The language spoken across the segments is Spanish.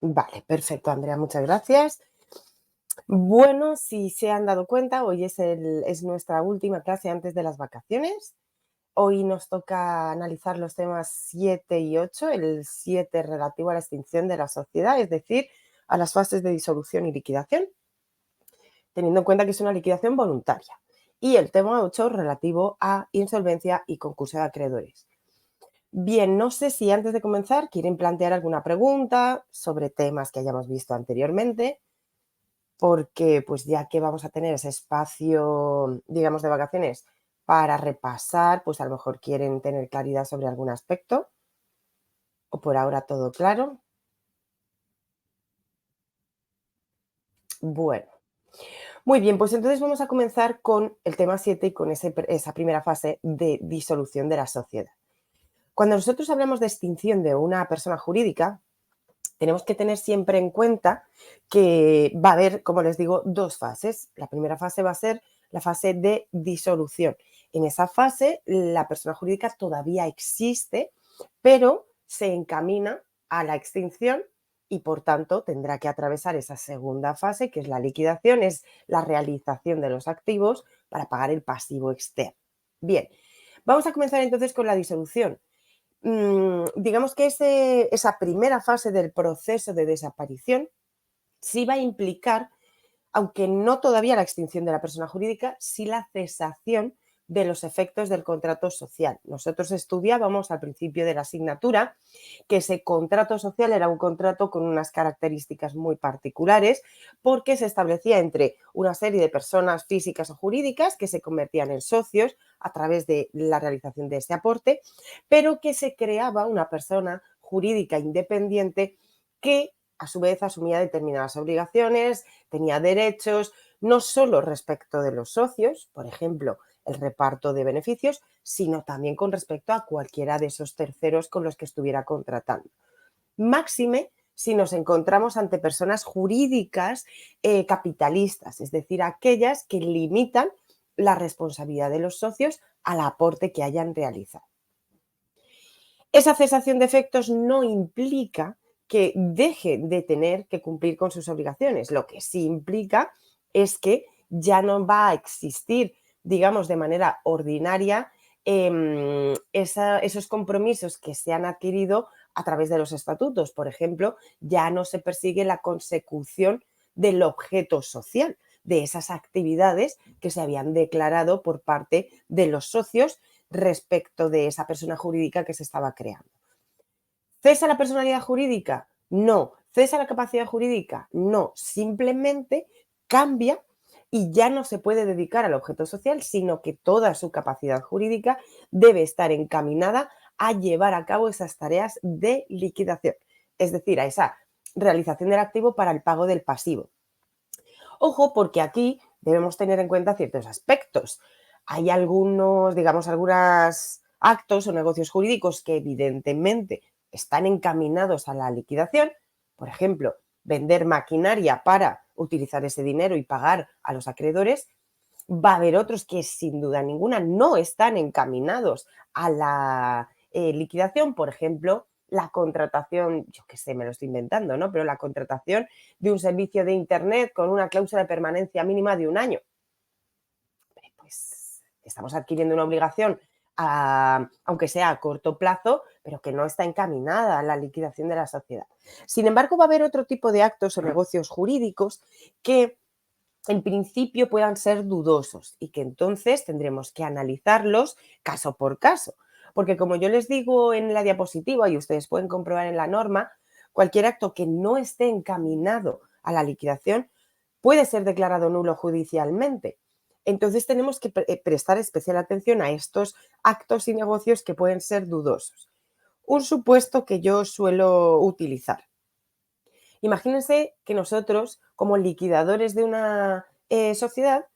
Vale, perfecto, Andrea, muchas gracias. Bueno, si se han dado cuenta, hoy es nuestra última clase antes de las vacaciones. Hoy nos toca analizar los temas 7 y 8. El 7 relativo a la extinción de la sociedad, es decir, a las fases de disolución y liquidación, teniendo en cuenta que es una liquidación voluntaria. Y el tema 8 relativo a insolvencia y concurso de acreedores. Bien, no sé si antes de comenzar quieren plantear alguna pregunta sobre temas que hayamos visto anteriormente, porque pues ya que vamos a tener ese espacio, digamos, de vacaciones para repasar, pues a lo mejor quieren tener claridad sobre algún aspecto, o por ahora todo claro. Bueno, muy bien, pues entonces vamos a comenzar con el tema 7 y con esa primera fase de disolución de la sociedad. Cuando nosotros hablamos de extinción de una persona jurídica, tenemos que tener siempre en cuenta que va a haber, como les digo, dos fases. La primera fase va a ser la fase de disolución. En esa fase, la persona jurídica todavía existe, pero se encamina a la extinción y, por tanto, tendrá que atravesar esa segunda fase, que es la liquidación, es la realización de los activos para pagar el pasivo externo. Bien, vamos a comenzar entonces con la disolución. Digamos que esa primera fase del proceso de desaparición sí va a implicar, aunque no todavía la extinción de la persona jurídica, sí la cesación de los efectos del contrato social. Nosotros estudiábamos al principio de la asignatura que ese contrato social era un contrato con unas características muy particulares porque se establecía entre una serie de personas físicas o jurídicas que se convertían en socios a través de la realización de ese aporte, pero que se creaba una persona jurídica independiente que a su vez asumía determinadas obligaciones, tenía derechos, no solo respecto de los socios, por ejemplo, el reparto de beneficios, sino también con respecto a cualquiera de esos terceros con los que estuviera contratando. Máxime si nos encontramos ante personas jurídicas capitalistas, es decir, aquellas que limitan la responsabilidad de los socios al aporte que hayan realizado. Esa cesación de efectos no implica que deje de tener que cumplir con sus obligaciones. Lo que sí implica es que ya no va a existir, digamos, de manera ordinaria esos compromisos que se han adquirido a través de los estatutos. Por ejemplo, ya no se persigue la consecución del objeto social, de esas actividades que se habían declarado por parte de los socios respecto de esa persona jurídica que se estaba creando. ¿Cesa la personalidad jurídica? No. ¿Cesa la capacidad jurídica? No. Simplemente cambia y ya no se puede dedicar al objeto social, sino que toda su capacidad jurídica debe estar encaminada a llevar a cabo esas tareas de liquidación, es decir, a esa realización del activo para el pago del pasivo. Ojo, porque aquí debemos tener en cuenta ciertos aspectos. Hay algunos, digamos, algunos actos o negocios jurídicos que evidentemente están encaminados a la liquidación. Por ejemplo, vender maquinaria para utilizar ese dinero y pagar a los acreedores. Va a haber otros que sin duda ninguna no están encaminados a la liquidación. Por ejemplo, la contratación, yo qué sé, me lo estoy inventando, ¿no? Pero la contratación de un servicio de Internet con una cláusula de permanencia mínima de 1 año. Pues estamos adquiriendo una obligación, aunque sea a corto plazo, pero que no está encaminada a la liquidación de la sociedad. Sin embargo, va a haber otro tipo de actos o negocios jurídicos que en principio puedan ser dudosos y que entonces tendremos que analizarlos caso por caso. Porque como yo les digo en la diapositiva y ustedes pueden comprobar en la norma, cualquier acto que no esté encaminado a la liquidación puede ser declarado nulo judicialmente. Entonces tenemos que prestar especial atención a estos actos y negocios que pueden ser dudosos. Un supuesto que yo suelo utilizar. Imagínense que nosotros, como liquidadores de una sociedad,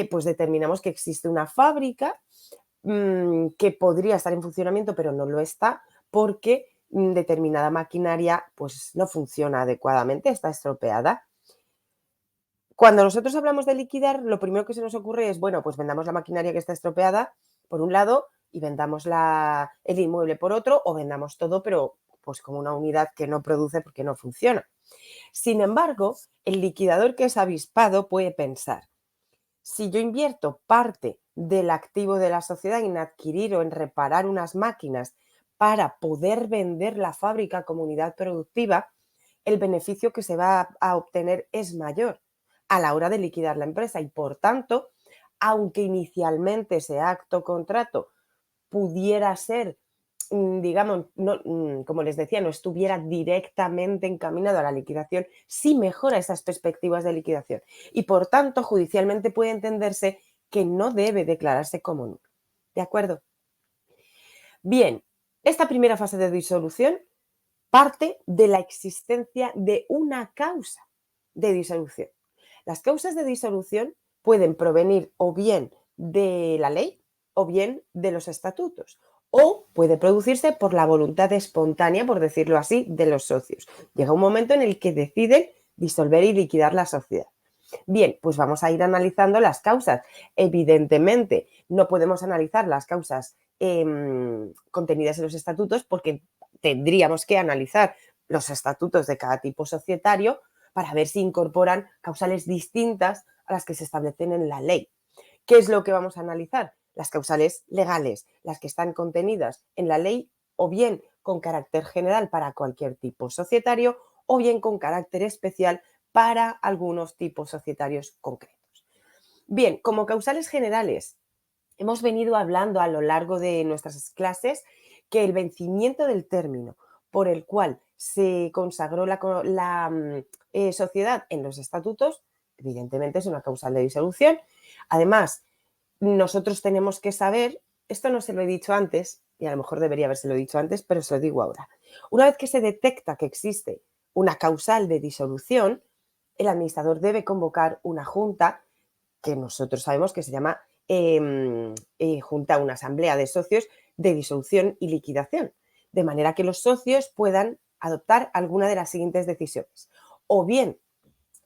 pues determinamos que existe una fábrica que podría estar en funcionamiento, pero no lo está, porque determinada maquinaria pues, no funciona adecuadamente, está estropeada. Cuando nosotros hablamos de liquidar, lo primero que se nos ocurre es, bueno, pues vendamos la maquinaria que está estropeada, por un lado, y vendamos el inmueble por otro, o vendamos todo, pero pues como una unidad que no produce porque no funciona. Sin embargo, el liquidador que es avispado puede pensar, si yo invierto parte del activo de la sociedad en adquirir o en reparar unas máquinas para poder vender la fábrica como unidad productiva, el beneficio que se va a obtener es mayor a la hora de liquidar la empresa y, por tanto, aunque inicialmente ese acto contrato pudiera ser, digamos, no, como les decía, no estuviera directamente encaminado a la liquidación, sí mejora esas perspectivas de liquidación y, por tanto, judicialmente puede entenderse que no debe declararse como nulo. ¿De acuerdo? Bien, esta primera fase de disolución parte de la existencia de una causa de disolución. Las causas de disolución pueden provenir o bien de la ley o bien de los estatutos, o puede producirse por la voluntad espontánea, por decirlo así, de los socios. Llega un momento en el que deciden disolver y liquidar la sociedad. Bien, pues vamos a ir analizando las causas. Evidentemente, no podemos analizar las causas contenidas en los estatutos porque tendríamos que analizar los estatutos de cada tipo societario para ver si incorporan causales distintas a las que se establecen en la ley. ¿Qué es lo que vamos a analizar? Las causales legales, las que están contenidas en la ley o bien con carácter general para cualquier tipo societario o bien con carácter especial para algunos tipos societarios concretos. Bien, como causales generales, hemos venido hablando a lo largo de nuestras clases que el vencimiento del término por el cual se consagró la sociedad en los estatutos, evidentemente es una causal de disolución. Además, nosotros tenemos que saber, esto no se lo he dicho antes, y a lo mejor debería habérselo dicho antes, pero se lo digo ahora. Una vez que se detecta que existe una causal de disolución, el administrador debe convocar una junta que nosotros sabemos que se llama junta, una asamblea de socios de disolución y liquidación, de manera que los socios puedan adoptar alguna de las siguientes decisiones. O bien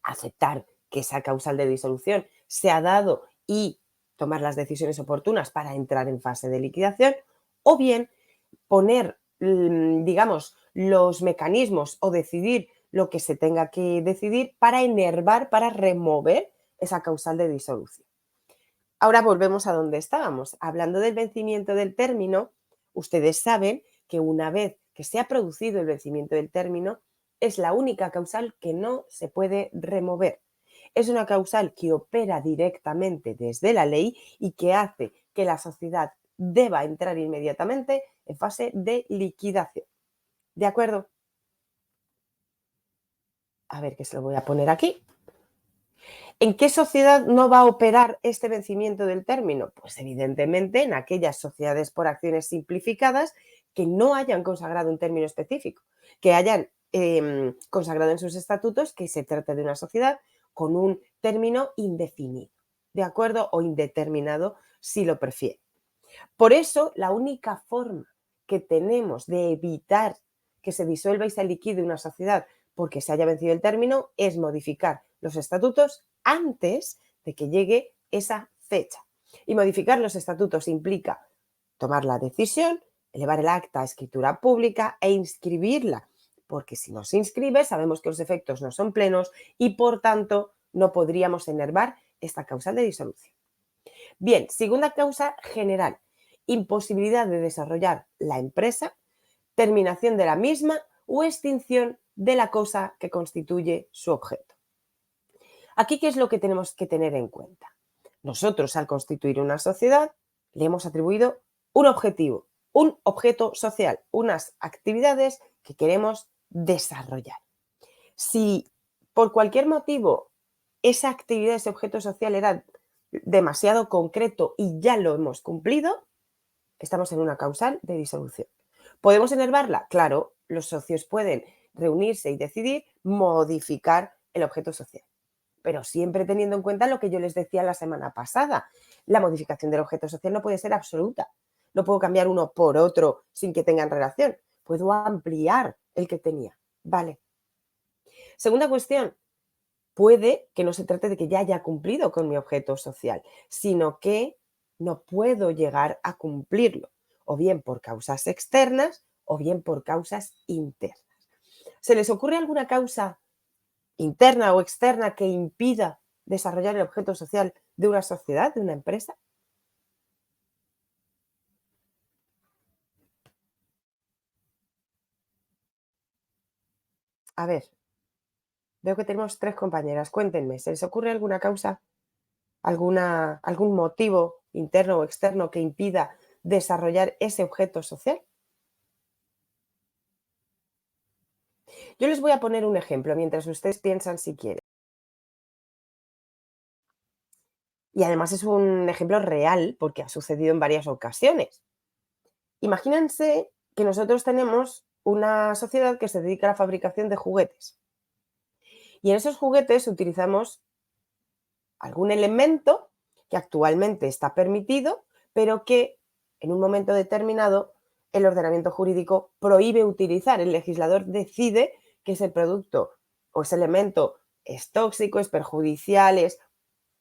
aceptar que esa causal de disolución se ha dado y tomar las decisiones oportunas para entrar en fase de liquidación, o bien poner, digamos, los mecanismos o decidir lo que se tenga que decidir para enervar, para remover esa causal de disolución. Ahora volvemos a donde estábamos. Hablando del vencimiento del término, ustedes saben que una vez que se ha producido el vencimiento del término, es la única causal que no se puede remover. Es una causal que opera directamente desde la ley y que hace que la sociedad deba entrar inmediatamente en fase de liquidación. ¿De acuerdo? A ver, que se lo voy a poner aquí. ¿En qué sociedad no va a operar este vencimiento del término? Pues evidentemente en aquellas sociedades por acciones simplificadas que no hayan consagrado un término específico, que hayan consagrado en sus estatutos que se trata de una sociedad con un término indefinido, ¿de acuerdo? O indeterminado si lo prefiere. Por eso, la única forma que tenemos de evitar que se disuelva y se liquide una sociedad porque se haya vencido el término es modificar los estatutos antes de que llegue esa fecha. Y modificar los estatutos implica tomar la decisión, elevar el acta a escritura pública e inscribirla, porque si no se inscribe sabemos que los efectos no son plenos y por tanto no podríamos enervar esta causa de disolución. Bien, segunda causa general, imposibilidad de desarrollar la empresa, terminación de la misma o extinción de la cosa que constituye su objeto. Aquí, ¿qué es lo que tenemos que tener en cuenta? Nosotros, al constituir una sociedad, le hemos atribuido un objetivo, un objeto social, unas actividades que queremos desarrollar. Si por cualquier motivo esa actividad, ese objeto social era demasiado concreto y ya lo hemos cumplido, estamos en una causal de disolución. ¿Podemos enervarla? Claro, los socios pueden reunirse y decidir modificar el objeto social, pero siempre teniendo en cuenta lo que yo les decía la semana pasada. La modificación del objeto social no puede ser absoluta. No puedo cambiar uno por otro sin que tengan relación. Puedo ampliar el que tenía. Vale. Segunda cuestión, puede que no se trate de que ya haya cumplido con mi objeto social, sino que no puedo llegar a cumplirlo, o bien por causas externas o bien por causas internas. ¿Se les ocurre alguna causa interna o externa que impida desarrollar el objeto social de una sociedad, de una empresa? A ver, veo que tenemos 3 compañeras. Cuéntenme, ¿se les ocurre alguna causa, algún motivo interno o externo que impida desarrollar ese objeto social? Yo les voy a poner un ejemplo mientras ustedes piensan si quieren. Y además es un ejemplo real porque ha sucedido en varias ocasiones. Imagínense que nosotros tenemos una sociedad que se dedica a la fabricación de juguetes y en esos juguetes utilizamos algún elemento que actualmente está permitido, pero que en un momento determinado el ordenamiento jurídico prohíbe utilizar. El legislador decide que ese producto o ese elemento es tóxico, es perjudicial,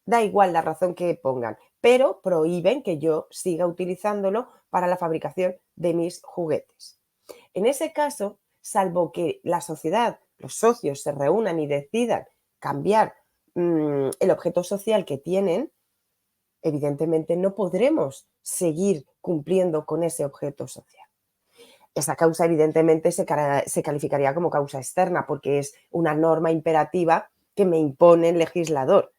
da igual la razón que pongan, pero prohíben que yo siga utilizándolo para la fabricación de mis juguetes. En ese caso, salvo que la sociedad, los socios se reúnan y decidan cambiar el objeto social que tienen, evidentemente no podremos seguir cumpliendo con ese objeto social. Esa causa evidentemente se calificaría como causa externa porque es una norma imperativa que me impone el legislador.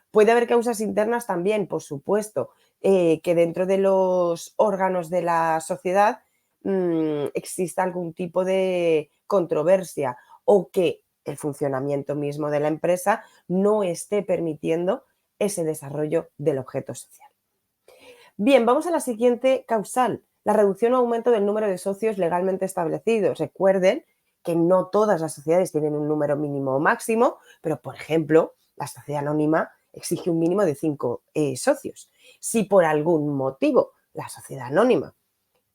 Puede haber causas internas también, por supuesto, que dentro de los órganos de la sociedad exista algún tipo de controversia o que el funcionamiento mismo de la empresa no esté permitiendo ese desarrollo del objeto social. Bien, vamos a la siguiente causal, la reducción o aumento del número de socios legalmente establecidos. Recuerden que no todas las sociedades tienen un número mínimo o máximo, pero por ejemplo, la sociedad anónima exige un mínimo de 5 socios. Si por algún motivo la sociedad anónima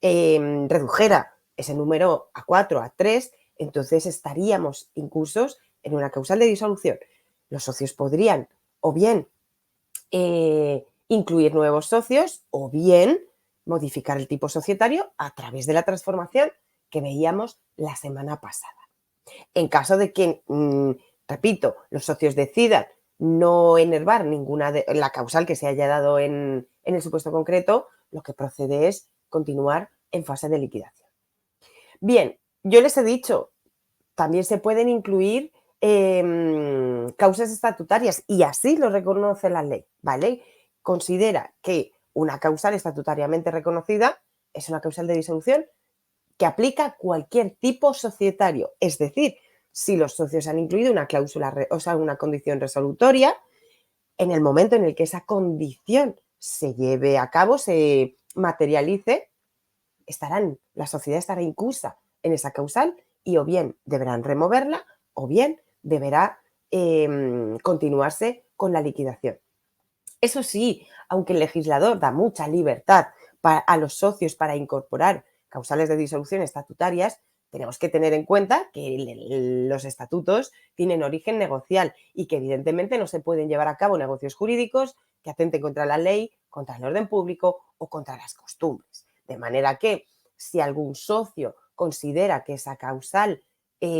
redujera ese número a 4, a 3, entonces estaríamos incursos en una causal de disolución. Los socios podrían o bien incluir nuevos socios o bien modificar el tipo societario a través de la transformación que veíamos la semana pasada. En caso de que, repito, los socios decidan no enervar ninguna de la causal que se haya dado en el supuesto concreto, lo que procede es continuar en fase de liquidación. Bien, yo les he dicho, también se pueden incluir causas estatutarias y así lo reconoce la ley, ¿vale? Considera que una causal estatutariamente reconocida es una causal de disolución que aplica a cualquier tipo societario. Es decir, si los socios han incluido una cláusula, o sea, una condición resolutoria, en el momento en el que esa condición se lleve a cabo, se materialice, la sociedad estará incursa en esa causal y o bien deberán removerla o bien deberá continuarse con la liquidación. Eso sí, aunque el legislador da mucha libertad a los socios para incorporar causales de disolución estatutarias, tenemos que tener en cuenta que los estatutos tienen origen negocial y que evidentemente no se pueden llevar a cabo negocios jurídicos que atenten contra la ley, contra el orden público o contra las costumbres. De manera que si algún socio considera que esa causal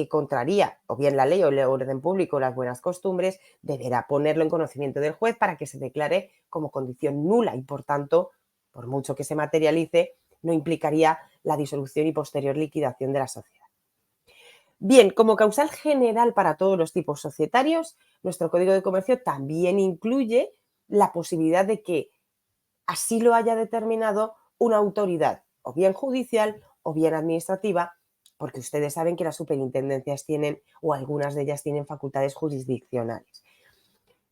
contraría o bien la ley o el orden público o las buenas costumbres, deberá ponerlo en conocimiento del juez para que se declare como condición nula y, por tanto, por mucho que se materialice, no implicaría la disolución y posterior liquidación de la sociedad. Bien, como causal general para todos los tipos societarios, nuestro Código de Comercio también incluye la posibilidad de que así lo haya determinado una autoridad, o bien judicial o bien administrativa, porque ustedes saben que las superintendencias tienen, o algunas de ellas tienen facultades jurisdiccionales.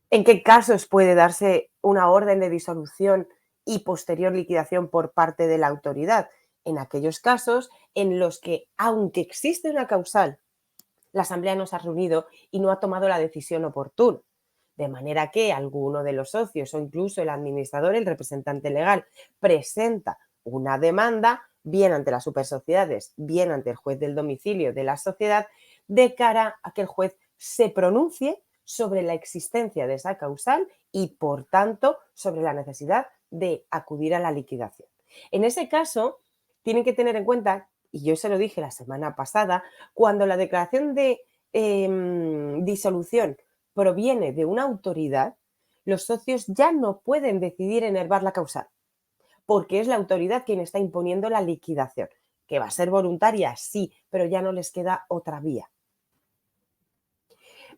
¿En qué casos puede darse una orden de disolución y posterior liquidación por parte de la autoridad? En aquellos casos en los que, aunque existe una causal, la Asamblea no se ha reunido y no ha tomado la decisión oportuna. De manera que alguno de los socios o incluso el administrador, el representante legal, presenta una demanda, bien ante las supersociedades, bien ante el juez del domicilio de la sociedad, de cara a que el juez se pronuncie sobre la existencia de esa causal y, por tanto, sobre la necesidad de acudir a la liquidación. En ese caso, tienen que tener en cuenta, y yo se lo dije la semana pasada, cuando la declaración de disolución proviene de una autoridad, los socios ya no pueden decidir enervar la causal, porque es la autoridad quien está imponiendo la liquidación, que va a ser voluntaria, sí, pero ya no les queda otra vía.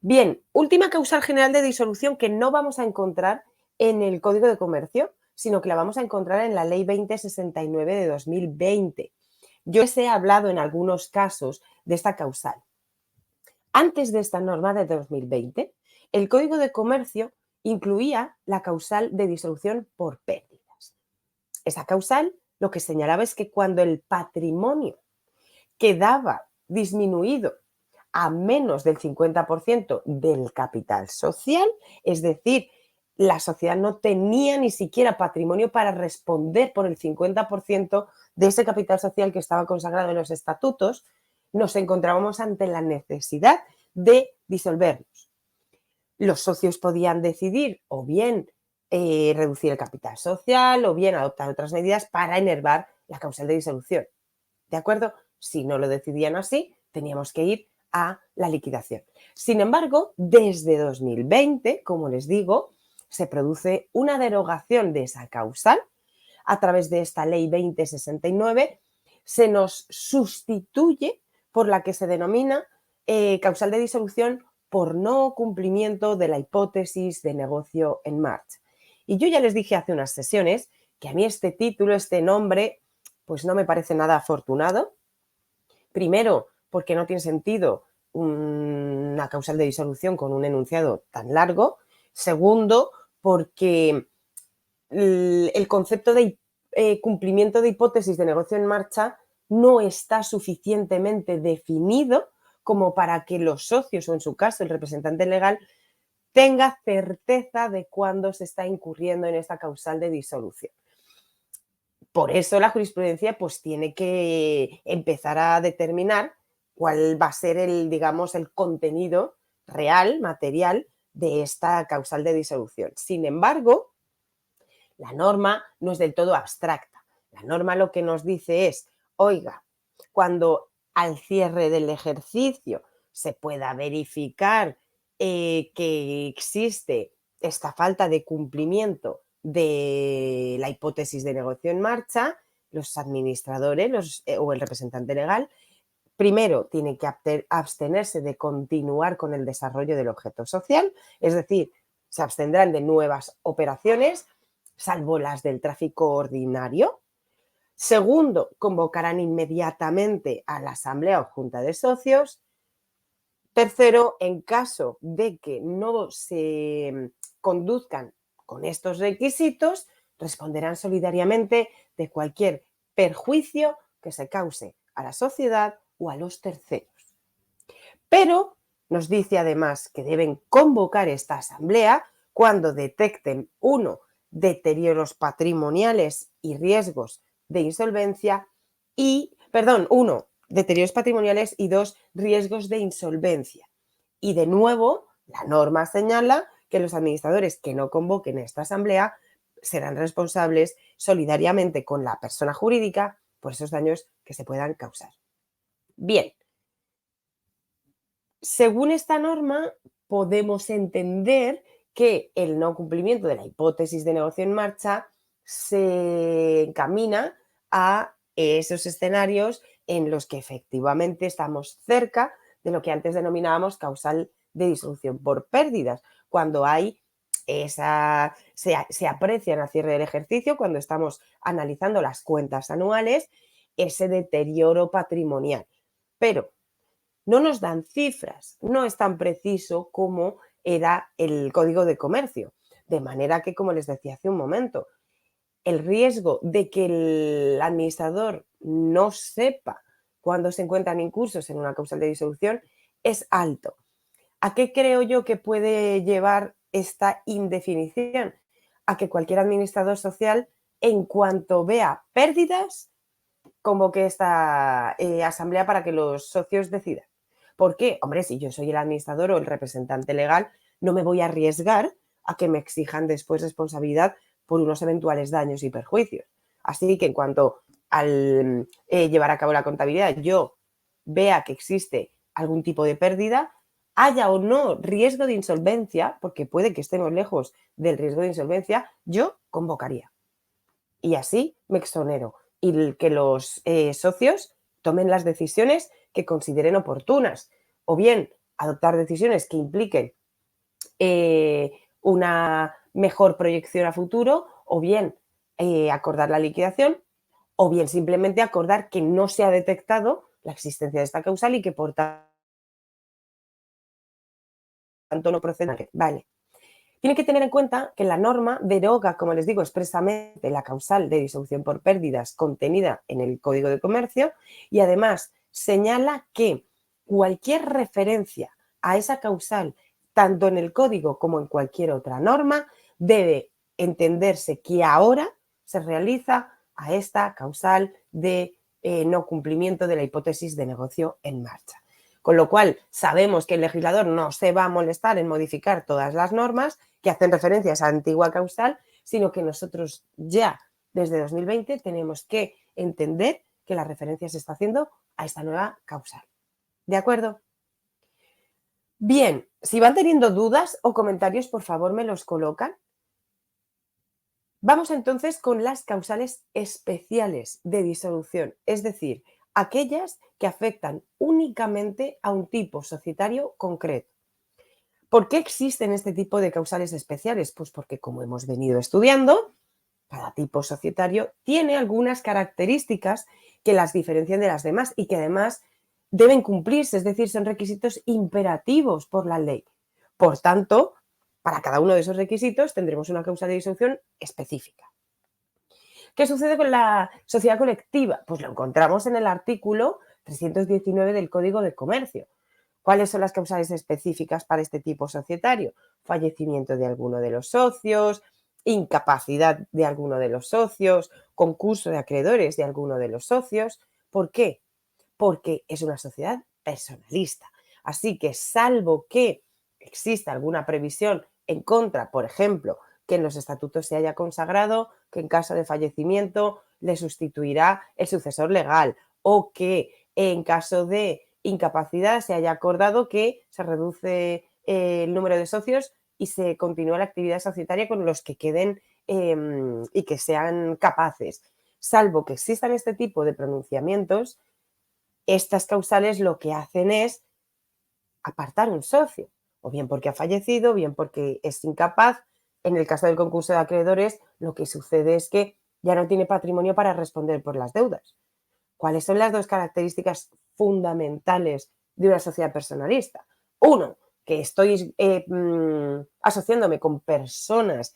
Bien, última causal general de disolución que no vamos a encontrar en el Código de Comercio, sino que la vamos a encontrar en la Ley 2069 de 2020. Yo les he hablado en algunos casos de esta causal. Antes de esta norma de 2020, el Código de Comercio incluía la causal de disolución por pérdidas. Esa causal lo que señalaba es que cuando el patrimonio quedaba disminuido a menos del 50% del capital social, es decir, la sociedad no tenía ni siquiera patrimonio para responder por el 50% de ese capital social que estaba consagrado en los estatutos, nos encontrábamos ante la necesidad de disolvernos. Los socios podían decidir o bien reducir el capital social o bien adoptar otras medidas para enervar la causal de disolución. ¿De acuerdo? Si no lo decidían así, teníamos que ir a la liquidación. Sin embargo, desde 2020, como les digo, se produce una derogación de esa causal a través de esta Ley 2069, se nos sustituye por la que se denomina causal de disolución por no cumplimiento de la hipótesis de negocio en marcha. Y yo ya les dije hace unas sesiones que a mí este título, este nombre, pues no me parece nada afortunado. Primero, porque no tiene sentido una causal de disolución con un enunciado tan largo. Segundo, porque el concepto de cumplimiento de hipótesis de negocio en marcha no está suficientemente definido como para que los socios o, en su caso, el representante legal tenga certeza de cuándo se está incurriendo en esta causal de disolución. Por eso la jurisprudencia pues tiene que empezar a determinar cuál va a ser el contenido real, material de esta causal de disolución. Sin embargo, la norma no es del todo abstracta. La norma lo que nos dice es, oiga, cuando al cierre del ejercicio se pueda verificar que existe esta falta de cumplimiento de la hipótesis de negocio en marcha, los administradores o el representante legal, primero tienen que abstenerse de continuar con el desarrollo del objeto social, es decir, se abstendrán de nuevas operaciones, salvo las del tráfico ordinario. Segundo, convocarán inmediatamente a la asamblea o junta de socios. Tercero, en caso de que no se conduzcan con estos requisitos, responderán solidariamente de cualquier perjuicio que se cause a la sociedad o a los terceros. Pero nos dice además que deben convocar esta asamblea cuando detecten, uno, deterioros patrimoniales y riesgos de insolvencia deterioros patrimoniales y dos, riesgos de insolvencia. Y de nuevo, la norma señala que los administradores que no convoquen esta asamblea serán responsables solidariamente con la persona jurídica por esos daños que se puedan causar. Bien, según esta norma, podemos entender que el no cumplimiento de la hipótesis de negocio en marcha se encamina a esos escenarios en los que efectivamente estamos cerca de lo que antes denominábamos causal de disolución por pérdidas, cuando hay se aprecian al cierre del ejercicio, cuando estamos analizando las cuentas anuales, ese deterioro patrimonial. Pero no nos dan cifras, no es tan preciso como era el Código de Comercio. De manera que, como les decía hace un momento, el riesgo de que el administrador no sepa cuándo se encuentran incursos en una causal de disolución es alto. ¿A qué creo yo que puede llevar esta indefinición? A que cualquier administrador social, en cuanto vea pérdidas, convoque esta asamblea para que los socios decidan. ¿Por qué? Hombre, si yo soy el administrador o el representante legal, no me voy a arriesgar a que me exijan después responsabilidad por unos eventuales daños y perjuicios. Así que en cuanto al llevar a cabo la contabilidad yo vea que existe algún tipo de pérdida, haya o no riesgo de insolvencia, porque puede que estemos lejos del riesgo de insolvencia, yo convocaría. Y así me exonero. Y que los socios tomen las decisiones que consideren oportunas. O bien adoptar decisiones que impliquen una mejor proyección a futuro, o bien acordar la liquidación, o bien simplemente acordar que no se ha detectado la existencia de esta causal y que por tanto no procede. Vale. Tiene que tener en cuenta que la norma deroga, como les digo, expresamente la causal de disolución por pérdidas contenida en el Código de Comercio y además señala que cualquier referencia a esa causal, tanto en el Código como en cualquier otra norma, debe entenderse que ahora se realiza a esta causal de no cumplimiento de la hipótesis de negocio en marcha. Con lo cual, sabemos que el legislador no se va a molestar en modificar todas las normas que hacen referencia a esa antigua causal, sino que nosotros ya desde 2020 tenemos que entender que la referencia se está haciendo a esta nueva causal. ¿De acuerdo? Bien, si van teniendo dudas o comentarios, por favor me los colocan. Vamos entonces con las causales especiales de disolución, es decir, aquellas que afectan únicamente a un tipo societario concreto. ¿Por qué existen este tipo de causales especiales? Pues porque, como hemos venido estudiando, cada tipo societario tiene algunas características que las diferencian de las demás y que además deben cumplirse, es decir, son requisitos imperativos por la ley. Por tanto, para cada uno de esos requisitos tendremos una causa de disolución específica. ¿Qué sucede con la sociedad colectiva? Pues lo encontramos en el artículo 319 del Código de Comercio. ¿Cuáles son las causales específicas para este tipo societario? Fallecimiento de alguno de los socios, incapacidad de alguno de los socios, concurso de acreedores de alguno de los socios. ¿Por qué? Porque es una sociedad personalista. Así que, salvo que exista alguna previsión en contra, por ejemplo, que en los estatutos se haya consagrado que en caso de fallecimiento le sustituirá el sucesor legal, o que en caso de incapacidad se haya acordado que se reduce el número de socios y se continúa la actividad societaria con los que queden y que sean capaces. Salvo que existan este tipo de pronunciamientos, estas causales lo que hacen es apartar un socio, o bien porque ha fallecido, o bien porque es incapaz. En el caso del concurso de acreedores, lo que sucede es que ya no tiene patrimonio para responder por las deudas. ¿Cuáles son las dos características fundamentales de una sociedad personalista? Uno, que estoy asociándome con personas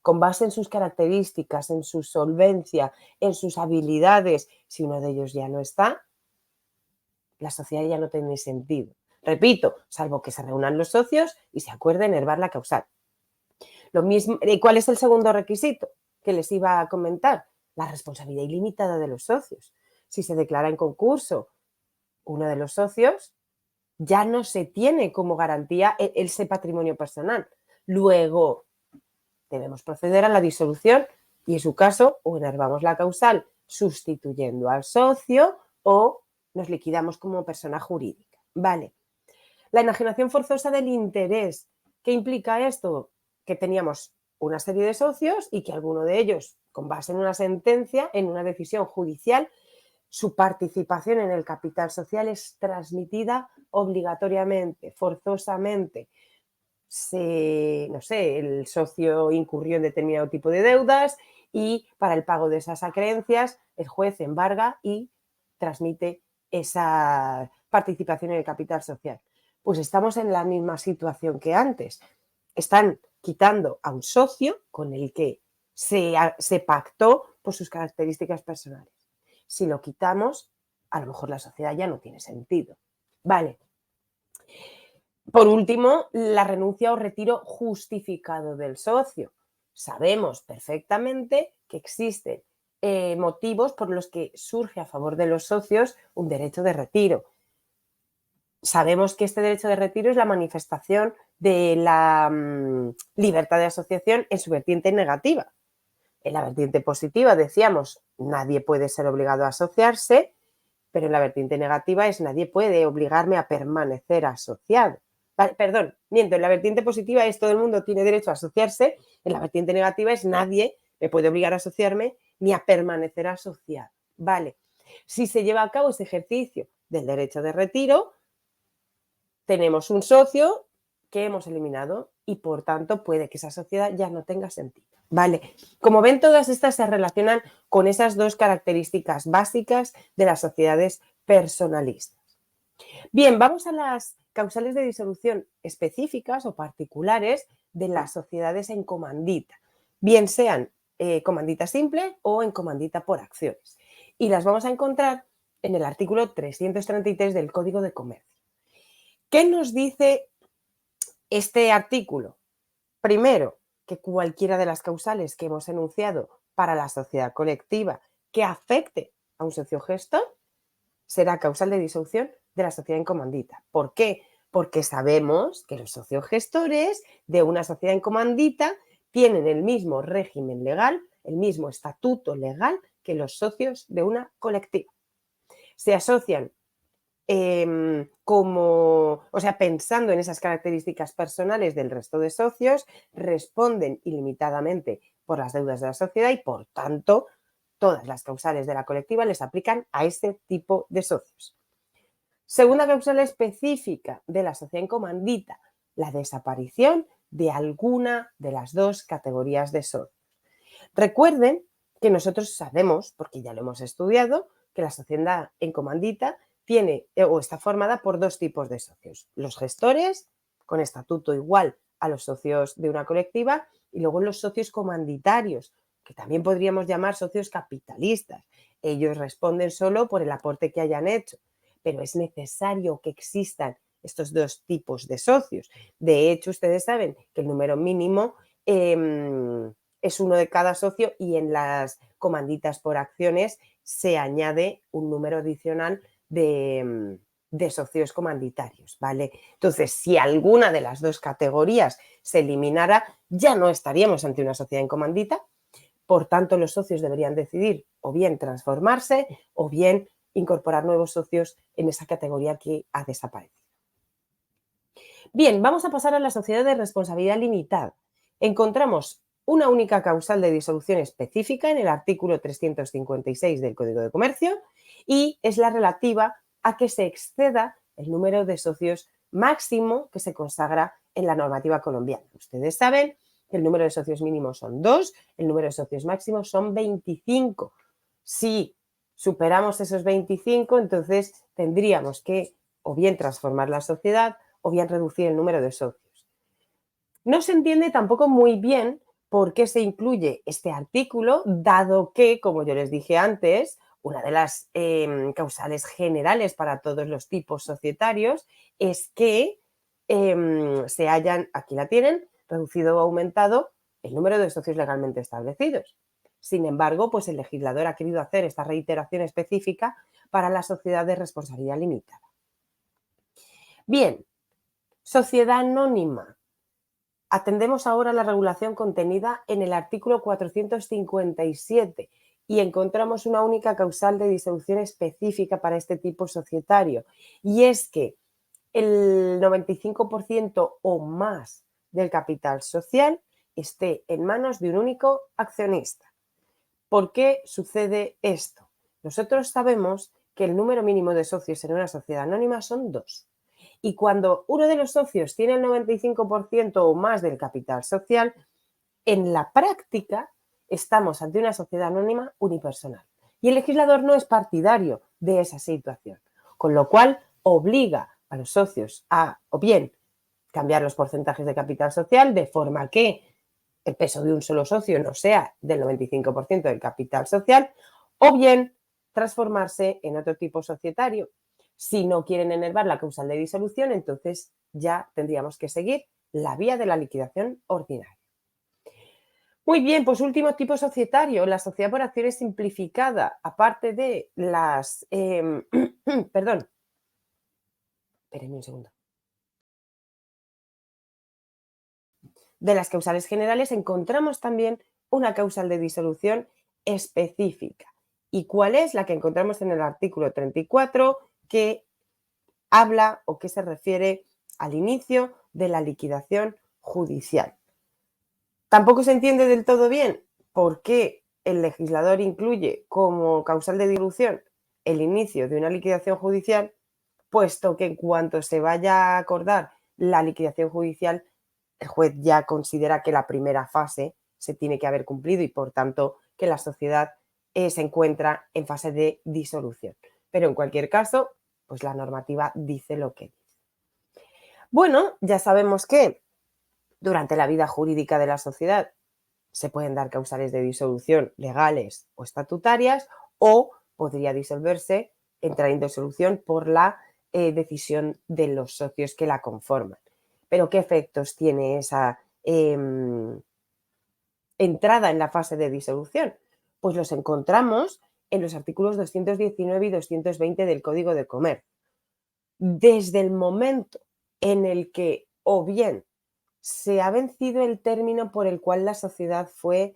con base en sus características, en su solvencia, en sus habilidades. Si uno de ellos ya no está, la sociedad ya no tiene sentido. Repito, salvo que se reúnan los socios y se acuerden herbar la causal. Lo mismo, ¿cuál es el segundo requisito que les iba a comentar? La responsabilidad ilimitada de los socios. Si se declara en concurso uno de los socios, ya no se tiene como garantía ese patrimonio personal. Luego, debemos proceder a la disolución y en su caso o enervamos la causal sustituyendo al socio o nos liquidamos como persona jurídica. Vale. La enajenación forzosa del interés. ¿Qué implica esto? Que teníamos una serie de socios y que alguno de ellos, con base en una sentencia, en una decisión judicial, su participación en el capital social es transmitida obligatoriamente, forzosamente. No sé, el socio incurrió en determinado tipo de deudas y para el pago de esas acreencias el juez embarga y transmite esa participación en el capital social. Pues estamos en la misma situación que antes. Están quitando a un socio con el que se pactó por sus características personales. Si lo quitamos, a lo mejor la sociedad ya no tiene sentido. Vale. Por último, la renuncia o retiro justificado del socio. Sabemos perfectamente que existen motivos por los que surge a favor de los socios un derecho de retiro. Sabemos que este derecho de retiro es la manifestación de la libertad de asociación en su vertiente negativa. En la vertiente positiva decíamos, nadie puede ser obligado a asociarse, pero en la vertiente negativa es nadie puede obligarme a permanecer asociado. Vale, perdón, miento, en la vertiente positiva es todo el mundo tiene derecho a asociarse, en la vertiente negativa es nadie me puede obligar a asociarme ni a permanecer asociado. Vale, si se lleva a cabo ese ejercicio del derecho de retiro, tenemos un socio que hemos eliminado y por tanto puede que esa sociedad ya no tenga sentido. Vale, como ven, todas estas se relacionan con esas dos características básicas de las sociedades personalistas. Bien, vamos a las causales de disolución específicas o particulares de las sociedades en comandita, bien sean comandita simple o en comandita por acciones. Y las vamos a encontrar en el artículo 333 del Código de Comercio. ¿Qué nos dice este artículo? Primero, que cualquiera de las causales que hemos enunciado para la sociedad colectiva que afecte a un socio gestor será causal de disolución de la sociedad en comandita. ¿Por qué? Porque sabemos que los socios gestores de una sociedad en comandita tienen el mismo régimen legal, el mismo estatuto legal que los socios de una colectiva. Se asocian pensando en esas características personales del resto de socios, responden ilimitadamente por las deudas de la sociedad y, por tanto, todas las causales de la colectiva les aplican a este tipo de socios. Segunda causal específica de la sociedad en comandita, la desaparición de alguna de las dos categorías de socios. Recuerden que nosotros sabemos, porque ya lo hemos estudiado, que la sociedad en comandita tiene o está formada por dos tipos de socios. Los gestores, con estatuto igual a los socios de una colectiva, y luego los socios comanditarios, que también podríamos llamar socios capitalistas. Ellos responden solo por el aporte que hayan hecho, pero es necesario que existan estos dos tipos de socios. De hecho, ustedes saben que el número mínimo es uno de cada socio y en las comanditas por acciones se añade un número adicional de socios comanditarios, ¿vale? Entonces, si alguna de las dos categorías se eliminara, ya no estaríamos ante una sociedad en comandita. Por tanto, los socios deberían decidir o bien transformarse o bien incorporar nuevos socios en esa categoría que ha desaparecido. Bien, vamos a pasar a la sociedad de responsabilidad limitada. Encontramos una única causal de disolución específica en el artículo 356 del Código de Comercio y es la relativa a que se exceda el número de socios máximo que se consagra en la normativa colombiana. Ustedes saben que el número de socios mínimos son 2, el número de socios máximos son 25. Si superamos esos 25, entonces tendríamos que o bien transformar la sociedad o bien reducir el número de socios. No se entiende tampoco muy bien por qué se incluye este artículo, dado que, como yo les dije antes, una de las causales generales para todos los tipos societarios es que se hayan, aquí la tienen, reducido o aumentado el número de socios legalmente establecidos. Sin embargo, pues el legislador ha querido hacer esta reiteración específica para la sociedad de responsabilidad limitada. Bien, sociedad anónima. Atendemos ahora a la regulación contenida en el artículo 457 y encontramos una única causal de disolución específica para este tipo societario, y es que el 95% o más del capital social esté en manos de un único accionista. ¿Por qué sucede esto? Nosotros sabemos que el número mínimo de socios en una sociedad anónima son 2. Y cuando uno de los socios tiene el 95% o más del capital social, en la práctica estamos ante una sociedad anónima unipersonal. Y el legislador no es partidario de esa situación, con lo cual obliga a los socios a, o bien, cambiar los porcentajes de capital social de forma que el peso de un solo socio no sea del 95% del capital social, o bien transformarse en otro tipo societario. Si no quieren enervar la causal de disolución, entonces ya tendríamos que seguir la vía de la liquidación ordinaria. Muy bien, pues último tipo societario, la sociedad por acciones simplificada, aparte de las... perdón, espérenme un segundo. De las causales generales encontramos también una causal de disolución específica. ¿Y cuál es? La que encontramos en el artículo 34, que habla o que se refiere al inicio de la liquidación judicial. Tampoco se entiende del todo bien por qué el legislador incluye como causal de disolución el inicio de una liquidación judicial, puesto que en cuanto se vaya a acordar la liquidación judicial, el juez ya considera que la primera fase se tiene que haber cumplido y, por tanto, que la sociedad se encuentra en fase de disolución. Pero en cualquier caso, pues la normativa dice lo que dice. Bueno, ya sabemos que durante la vida jurídica de la sociedad se pueden dar causales de disolución legales o estatutarias, o podría disolverse, entrar en disolución por la decisión de los socios que la conforman. Pero ¿qué efectos tiene esa entrada en la fase de disolución? Pues los encontramos en los artículos 219 y 220 del Código de Comercio. Desde el momento en el que o bien se ha vencido el término por el cual la sociedad fue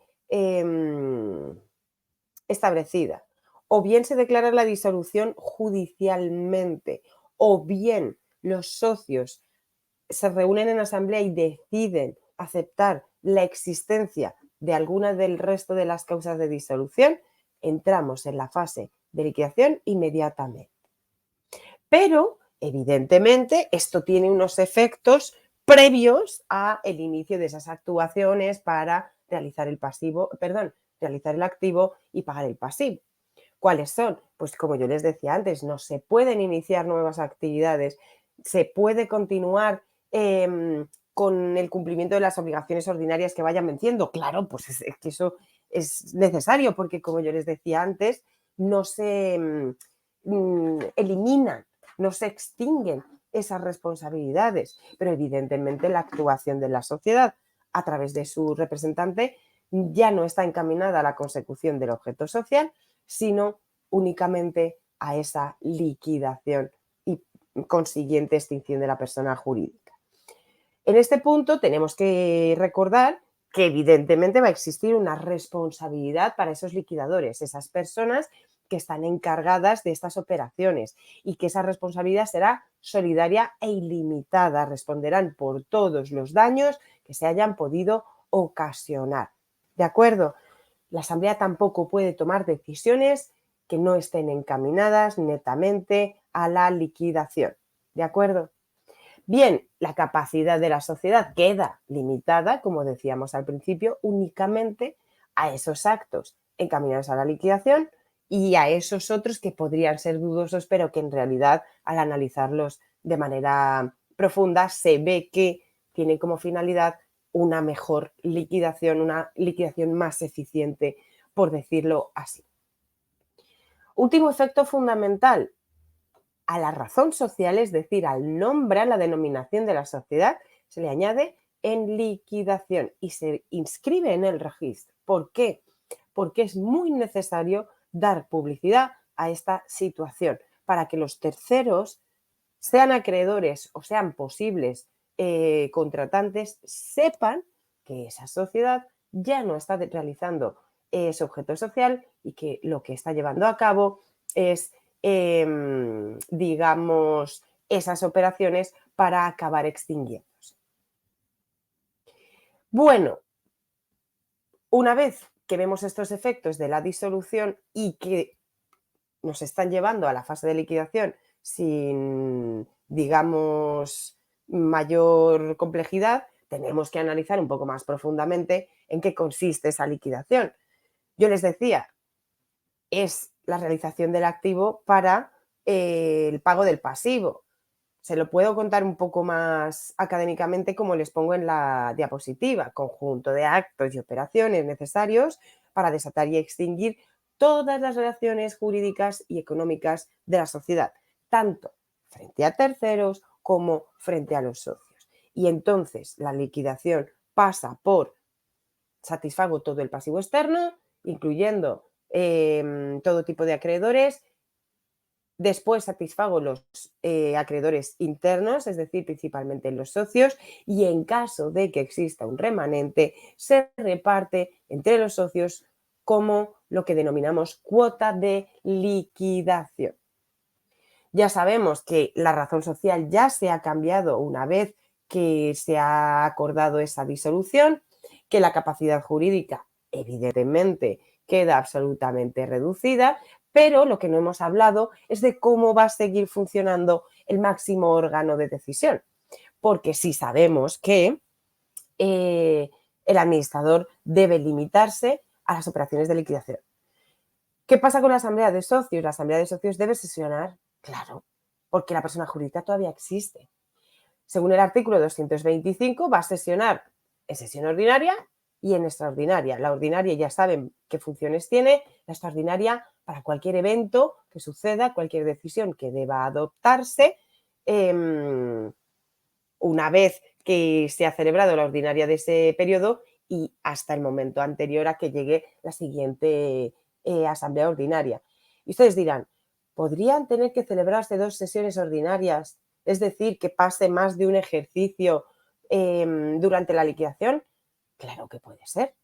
establecida, o bien se declara la disolución judicialmente, o bien los socios se reúnen en asamblea y deciden aceptar la existencia de alguna del resto de las causas de disolución, entramos en la fase de liquidación inmediatamente. Pero, evidentemente, esto tiene unos efectos previos a el inicio de esas actuaciones para realizar el realizar el activo y pagar el pasivo. ¿Cuáles son? Pues como yo les decía antes, no se pueden iniciar nuevas actividades, se puede continuar con el cumplimiento de las obligaciones ordinarias que vayan venciendo. Claro, pues es que eso es necesario porque, como yo les decía antes, no se eliminan, no se extinguen esas responsabilidades, pero evidentemente la actuación de la sociedad a través de su representante ya no está encaminada a la consecución del objeto social, sino únicamente a esa liquidación y consiguiente extinción de la persona jurídica. En este punto tenemos que recordar que evidentemente va a existir una responsabilidad para esos liquidadores, esas personas que están encargadas de estas operaciones, y que esa responsabilidad será solidaria e ilimitada. Responderán por todos los daños que se hayan podido ocasionar. ¿De acuerdo? La Asamblea tampoco puede tomar decisiones que no estén encaminadas netamente a la liquidación. ¿De acuerdo? Bien, la capacidad de la sociedad queda limitada, como decíamos al principio, únicamente a esos actos encaminados a la liquidación y a esos otros que podrían ser dudosos, pero que en realidad, al analizarlos de manera profunda, se ve que tienen como finalidad una mejor liquidación, una liquidación más eficiente, por decirlo así. Último efecto fundamental: a la razón social, es decir, al nombre, a la denominación de la sociedad, se le añade en liquidación y se inscribe en el registro. ¿Por qué? Porque es muy necesario dar publicidad a esta situación para que los terceros, sean acreedores o sean posibles contratantes, sepan que esa sociedad ya no está realizando ese objeto social y que lo que está llevando a cabo es, digamos, esas operaciones para acabar extinguiéndose. Bueno, una vez que vemos estos efectos de la disolución y que nos están llevando a la fase de liquidación sin, digamos, mayor complejidad, tenemos que analizar un poco más profundamente en qué consiste esa liquidación. Yo les decía, es la realización del activo para el pago del pasivo. Se lo puedo contar un poco más académicamente, como les pongo en la diapositiva: conjunto de actos y operaciones necesarios para desatar y extinguir todas las relaciones jurídicas y económicas de la sociedad, tanto frente a terceros como frente a los socios. Y entonces la liquidación pasa por: satisfago todo el pasivo externo, incluyendo todo tipo de acreedores. Después satisfago los acreedores internos, es decir, principalmente los socios, y en caso de que exista un remanente, se reparte entre los socios como lo que denominamos cuota de liquidación. Ya sabemos que la razón social ya se ha cambiado una vez que se ha acordado esa disolución, que la capacidad jurídica, evidentemente, queda absolutamente reducida, pero lo que no hemos hablado es de cómo va a seguir funcionando el máximo órgano de decisión, porque sí sabemos que el administrador debe limitarse a las operaciones de liquidación. ¿Qué pasa con la asamblea de socios? La asamblea de socios debe sesionar, claro, porque la persona jurídica todavía existe. Según el artículo 225, va a sesionar en sesión ordinaria y en extraordinaria. La ordinaria ya saben qué funciones tiene, la extraordinaria para cualquier evento que suceda, cualquier decisión que deba adoptarse, una vez que se ha celebrado la ordinaria de ese periodo y hasta el momento anterior a que llegue la siguiente asamblea ordinaria. Y ustedes dirán, ¿podrían tener que celebrarse 2 sesiones ordinarias? Es decir, que pase más de un ejercicio durante la liquidación. Claro que puede ser.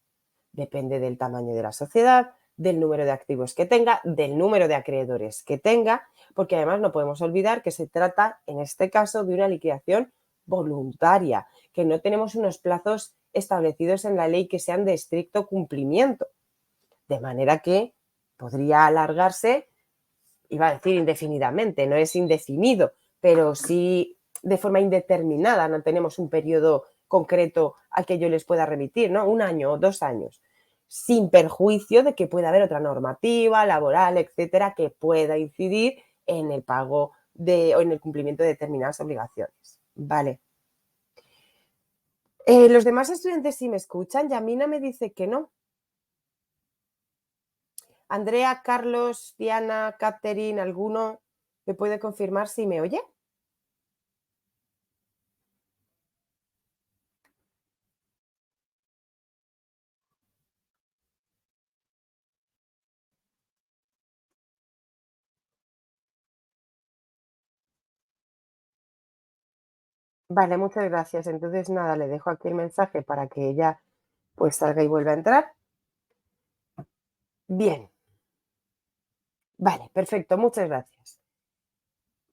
Depende del tamaño de la sociedad, del número de activos que tenga, del número de acreedores que tenga, porque además no podemos olvidar que se trata, en este caso, de una liquidación voluntaria, que no tenemos unos plazos establecidos en la ley que sean de estricto cumplimiento, de manera que podría alargarse, iba a decir indefinidamente, no es indefinido, pero sí de forma indeterminada, no tenemos un periodo concreto al que yo les pueda remitir, ¿no? 1 año o 2 años, sin perjuicio de que pueda haber otra normativa laboral, etcétera, que pueda incidir en el pago o en el cumplimiento de determinadas obligaciones. Vale. Los demás estudiantes sí me escuchan. Yamina me dice que no. Andrea, Carlos, Diana, Catherine, ¿alguno me puede confirmar si me oye? Vale, muchas gracias. Entonces, nada, le dejo aquí el mensaje para que ella pues salga y vuelva a entrar. Bien, vale, perfecto, muchas gracias.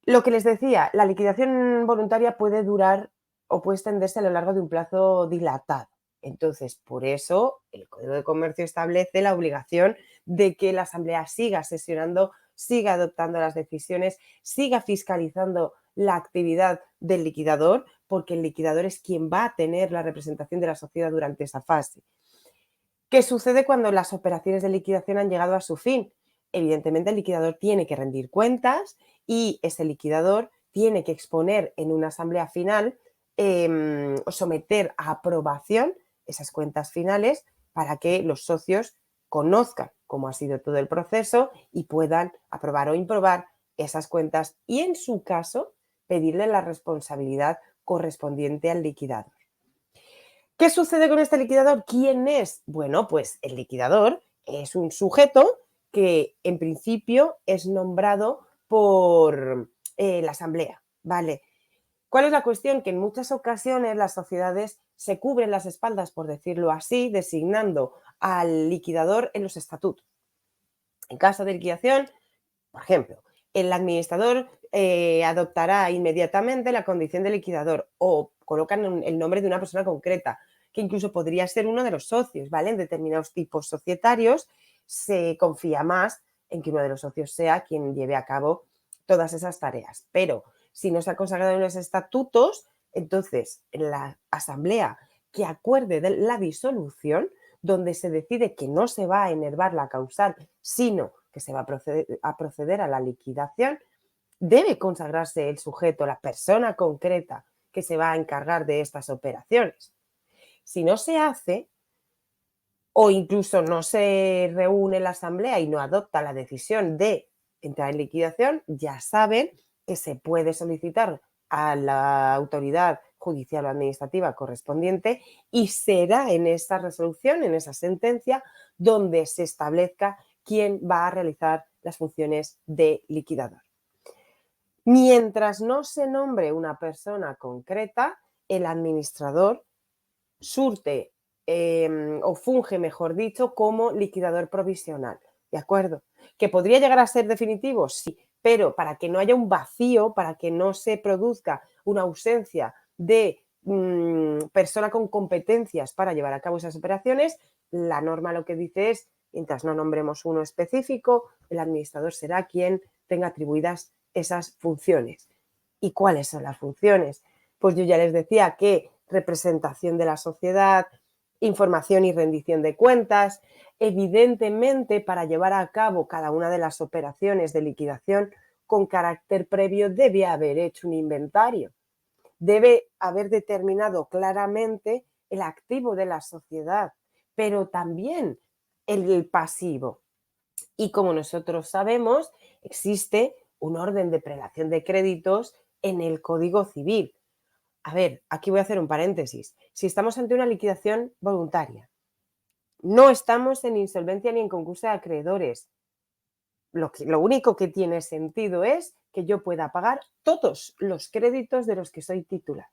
Lo que les decía, la liquidación voluntaria puede durar o puede extenderse a lo largo de un plazo dilatado. Entonces, por eso el Código de Comercio establece la obligación de que la Asamblea siga sesionando, siga adoptando las decisiones, siga fiscalizando la actividad del liquidador, porque el liquidador es quien va a tener la representación de la sociedad durante esa fase. ¿Qué sucede cuando las operaciones de liquidación han llegado a su fin? Evidentemente, el liquidador tiene que rendir cuentas y ese liquidador tiene que exponer en una asamblea final o someter a aprobación esas cuentas finales para que los socios conozcan cómo ha sido todo el proceso y puedan aprobar o improbar esas cuentas y, en su caso, pedirle la responsabilidad correspondiente al liquidador. ¿Qué sucede con este liquidador? ¿Quién es? Bueno, pues el liquidador es un sujeto que en principio es nombrado por la asamblea, ¿vale? ¿Cuál es la cuestión? Que en muchas ocasiones las sociedades se cubren las espaldas, por decirlo así, designando al liquidador en los estatutos. En caso de liquidación, por ejemplo, el administrador adoptará inmediatamente la condición de liquidador o colocan el nombre de una persona concreta, que incluso podría ser uno de los socios, ¿vale? En determinados tipos societarios se confía más en que uno de los socios sea quien lleve a cabo todas esas tareas. Pero si no se ha consagrado en los estatutos, entonces la asamblea que acuerde de la disolución, donde se decide que no se va a enervar la causal, sino que se va a proceder a la liquidación, debe consagrarse el sujeto, la persona concreta que se va a encargar de estas operaciones. Si no se hace, o incluso no se reúne la asamblea y no adopta la decisión de entrar en liquidación, ya saben que se puede solicitar a la autoridad judicial o administrativa correspondiente y será en esa resolución, en esa sentencia, donde se establezca quién va a realizar las funciones de liquidador. Mientras no se nombre una persona concreta, el administrador surte o funge, mejor dicho, como liquidador provisional. ¿De acuerdo? ¿Que podría llegar a ser definitivo? Sí, pero para que no haya un vacío, para que no se produzca una ausencia de persona con competencias para llevar a cabo esas operaciones, la norma lo que dice es, mientras no nombremos uno específico, el administrador será quien tenga atribuidas esas funciones. ¿Y cuáles son las funciones? Pues yo ya les decía que representación de la sociedad, información y rendición de cuentas. Evidentemente, para llevar a cabo cada una de las operaciones de liquidación con carácter previo, debe haber hecho un inventario. Debe haber determinado claramente el activo de la sociedad, pero también el pasivo. Y como nosotros sabemos, existe un orden de prelación de créditos en el Código Civil. A ver, aquí voy a hacer un paréntesis. Si estamos ante una liquidación voluntaria, no estamos en insolvencia ni en concurso de acreedores. Lo único que tiene sentido es que yo pueda pagar todos los créditos de los que soy titular.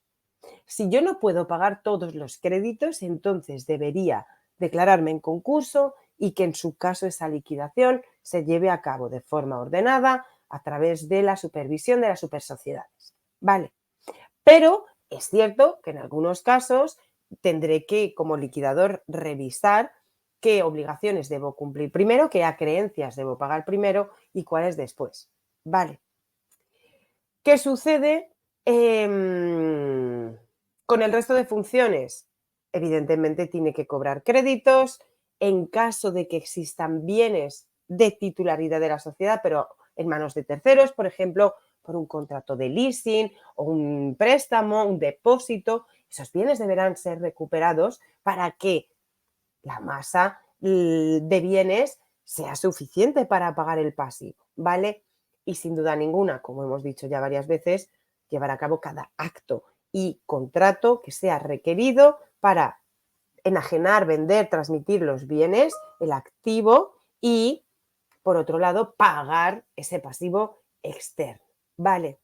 Si yo no puedo pagar todos los créditos, entonces debería declararme en concurso y que en su caso esa liquidación se lleve a cabo de forma ordenada a través de la supervisión de las supersociedades. Vale. Pero es cierto que en algunos casos tendré que, como liquidador, revisar qué obligaciones debo cumplir primero, qué acreencias debo pagar primero y cuáles después. Vale. ¿Qué sucede con el resto de funciones? Evidentemente tiene que cobrar créditos en caso de que existan bienes de titularidad de la sociedad, pero en manos de terceros, por ejemplo, por un contrato de leasing o un préstamo, un depósito. Esos bienes deberán ser recuperados para que la masa de bienes sea suficiente para pagar el pasivo, ¿vale? Y sin duda ninguna, como hemos dicho ya varias veces, llevar a cabo cada acto y contrato que sea requerido para enajenar, vender, transmitir los bienes, el activo y, por otro lado, pagar ese pasivo externo, ¿vale?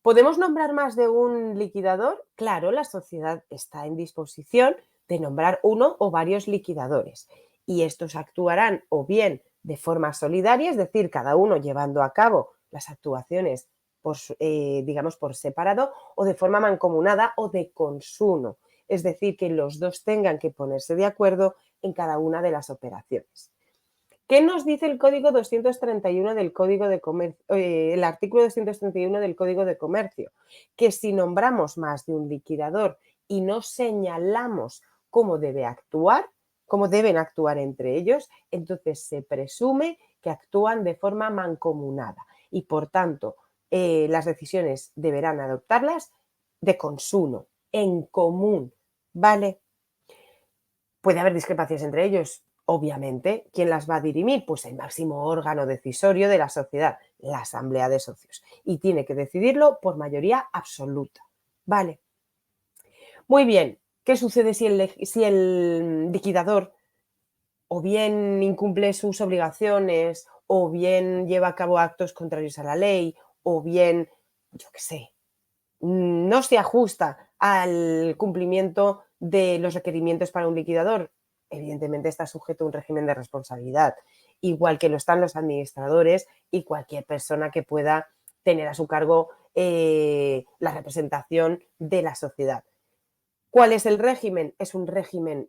¿Podemos nombrar más de un liquidador? Claro, la sociedad está en disposición de nombrar uno o varios liquidadores y estos actuarán o bien de forma solidaria, es decir, cada uno llevando a cabo las actuaciones digamos por separado, o de forma mancomunada o de consumo, es decir, que los dos tengan que ponerse de acuerdo en cada una de las operaciones. ¿Qué nos dice el Código 231 del Código de Comercio, el artículo 231 del Código de Comercio? Que si nombramos más de un liquidador y no señalamos cómo debe actuar, cómo deben actuar entre ellos, entonces se presume que actúan de forma mancomunada y, por tanto, las decisiones deberán adoptarlas de consumo, en común, ¿vale? Puede haber discrepancias entre ellos, obviamente. ¿Quién las va a dirimir? Pues el máximo órgano decisorio de la sociedad, la asamblea de socios. Y tiene que decidirlo por mayoría absoluta. Vale. Muy bien. ¿Qué sucede si el liquidador o bien incumple sus obligaciones, o bien lleva a cabo actos contrarios a la ley, o bien, yo qué sé, no se ajusta al cumplimiento de los requerimientos para un liquidador? Evidentemente está sujeto a un régimen de responsabilidad, igual que lo están los administradores y cualquier persona que pueda tener a su cargo la representación de la sociedad. ¿Cuál es el régimen? Es un régimen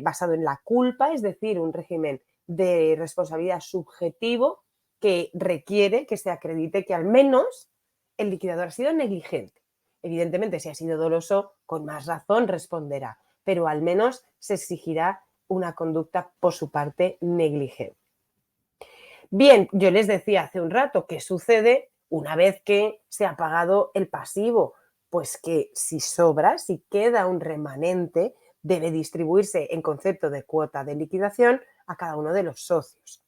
basado en la culpa, es decir, un régimen de responsabilidad subjetivo que requiere que se acredite que al menos el liquidador ha sido negligente. Evidentemente, si ha sido doloso, con más razón responderá, pero al menos se exigirá una conducta por su parte negligente. Bien, yo les decía hace un rato qué sucede una vez que se ha pagado el pasivo. Pues que si sobra, si queda un remanente, debe distribuirse en concepto de cuota de liquidación a cada uno de los socios.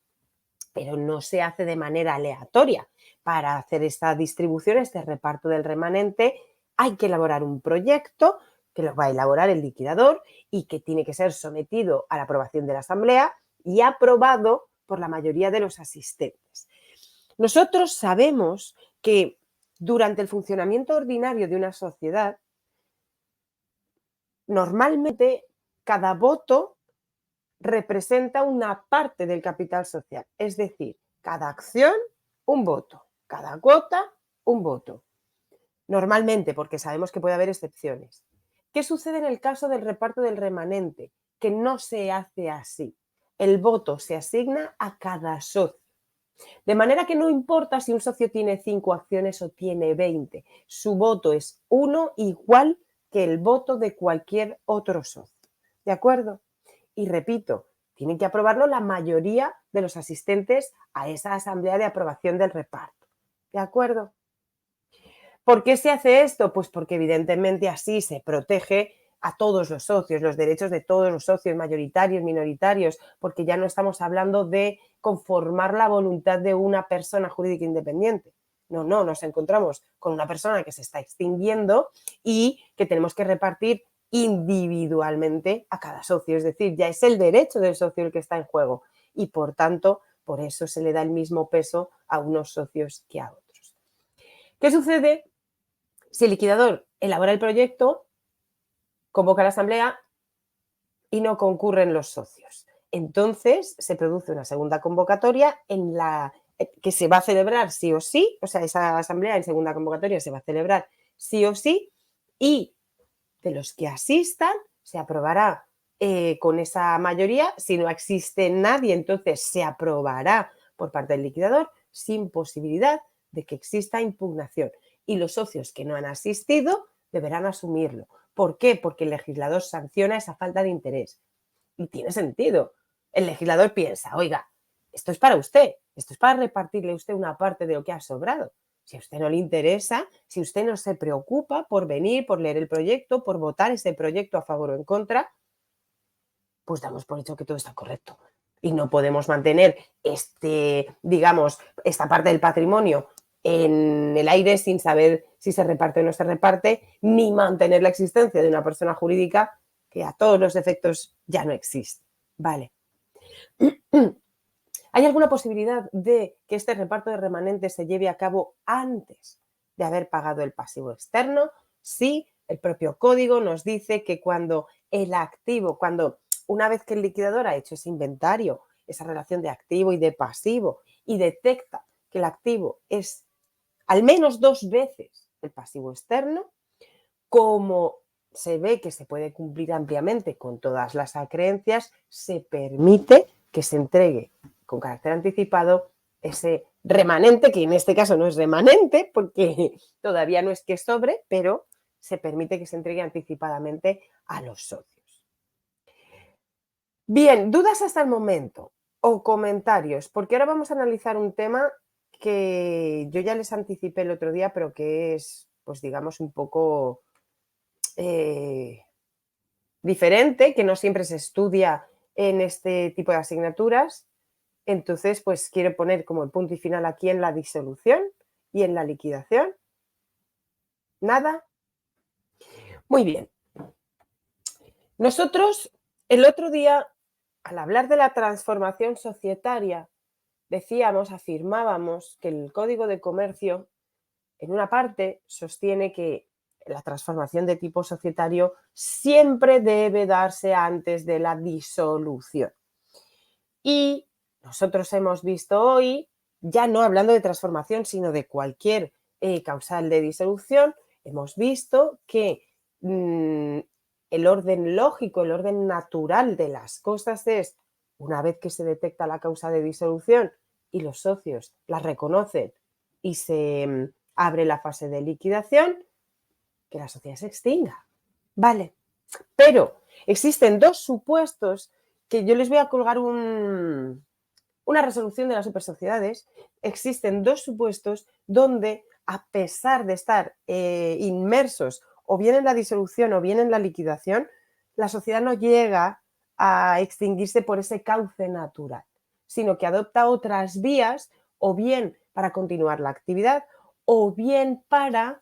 Pero no se hace de manera aleatoria. Para hacer esta distribución, este reparto del remanente, hay que elaborar un proyecto que lo va a elaborar el liquidador y que tiene que ser sometido a la aprobación de la asamblea y aprobado por la mayoría de los asistentes. Nosotros sabemos que durante el funcionamiento ordinario de una sociedad, normalmente cada voto representa una parte del capital social. Es decir, cada acción un voto. Cada cuota, un voto. Normalmente, porque sabemos que puede haber excepciones. ¿Qué sucede en el caso del reparto del remanente? Que no se hace así. El voto se asigna a cada socio. De manera que no importa si un socio tiene 5 acciones o tiene 20. Su voto es uno igual que el voto de cualquier otro socio. ¿De acuerdo? Y repito, tienen que aprobarlo la mayoría de los asistentes a esa asamblea de aprobación del reparto. ¿De acuerdo? ¿Por qué se hace esto? Pues porque evidentemente así se protege a todos los socios, los derechos de todos los socios, mayoritarios, minoritarios, porque ya no estamos hablando de conformar la voluntad de una persona jurídica independiente. No, nos encontramos con una persona que se está extinguiendo y que tenemos que repartir individualmente a cada socio. Es decir, ya es el derecho del socio el que está en juego y, por tanto, por eso se le da el mismo peso a unos socios que a otros. ¿Qué sucede si el liquidador elabora el proyecto, convoca a la asamblea y no concurren los socios? Entonces se produce una segunda convocatoria en la que se va a celebrar sí o sí, o sea, esa asamblea en segunda convocatoria se va a celebrar sí o sí, y de los que asistan se aprobará con esa mayoría. Si no existe nadie, entonces se aprobará por parte del liquidador sin posibilidad de que exista impugnación. Y los socios que no han asistido deberán asumirlo. ¿Por qué? Porque el legislador sanciona esa falta de interés. Y tiene sentido. El legislador piensa, oiga, esto es para usted, esto es para repartirle a usted una parte de lo que ha sobrado. Si a usted no le interesa, si usted no se preocupa por venir, por leer el proyecto, por votar ese proyecto a favor o en contra, pues damos por hecho que todo está correcto. Y no podemos mantener esta parte del patrimonio en el aire sin saber si se reparte o no se reparte, ni mantener la existencia de una persona jurídica que a todos los efectos ya no existe. Vale. ¿Hay alguna posibilidad de que este reparto de remanentes se lleve a cabo antes de haber pagado el pasivo externo? Sí, el propio código nos dice que cuando una vez que el liquidador ha hecho ese inventario, esa relación de activo y de pasivo, y detecta que el activo es al menos 2 veces el pasivo externo, como se ve que se puede cumplir ampliamente con todas las acreencias, se permite que se entregue con carácter anticipado ese remanente, que en este caso no es remanente porque todavía no es que sobre, pero se permite que se entregue anticipadamente a los socios. Bien, ¿dudas hasta el momento o comentarios? Porque ahora vamos a analizar un tema que yo ya les anticipé el otro día, pero que es, pues digamos, un poco diferente, que no siempre se estudia en este tipo de asignaturas. Entonces, pues quiero poner como el punto y final aquí en la disolución y en la liquidación. ¿Nada? Muy bien. Nosotros, el otro día, al hablar de la transformación societaria, afirmábamos que el Código de Comercio, en una parte, sostiene que la transformación de tipo societario siempre debe darse antes de la disolución. Y nosotros hemos visto hoy, ya no hablando de transformación, sino de cualquier causal de disolución, hemos visto que el orden lógico, el orden natural de las cosas es, una vez que se detecta la causa de disolución y los socios la reconocen y se abre la fase de liquidación, que la sociedad se extinga. Vale, pero existen 2 supuestos que yo les voy a colgar una resolución de las supersociedades. Existen 2 supuestos donde, a pesar de estar inmersos o bien en la disolución o bien en la liquidación, la sociedad no llega a extinguirse por ese cauce natural, sino que adopta otras vías, o bien para continuar la actividad, o bien para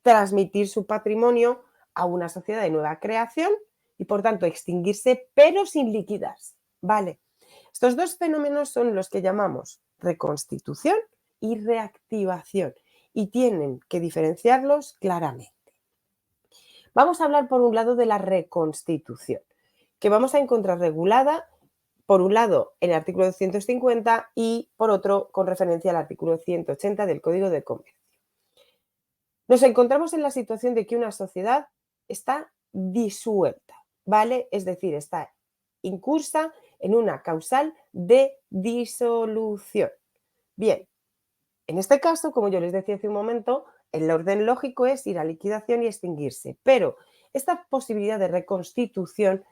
transmitir su patrimonio a una sociedad de nueva creación y, por tanto, extinguirse, pero sin liquidarse. Vale. Estos 2 fenómenos son los que llamamos reconstitución y reactivación y tienen que diferenciarlos claramente. Vamos a hablar por un lado de la reconstitución, que vamos a encontrar regulada por un lado en el artículo 250 y por otro con referencia al artículo 180 del Código de Comercio. Nos encontramos en la situación de que una sociedad está disuelta, ¿vale? Es decir, está incursa en una causal de disolución. Bien, en este caso, como yo les decía hace un momento, el orden lógico es ir a liquidación y extinguirse, pero esta posibilidad de reconstitución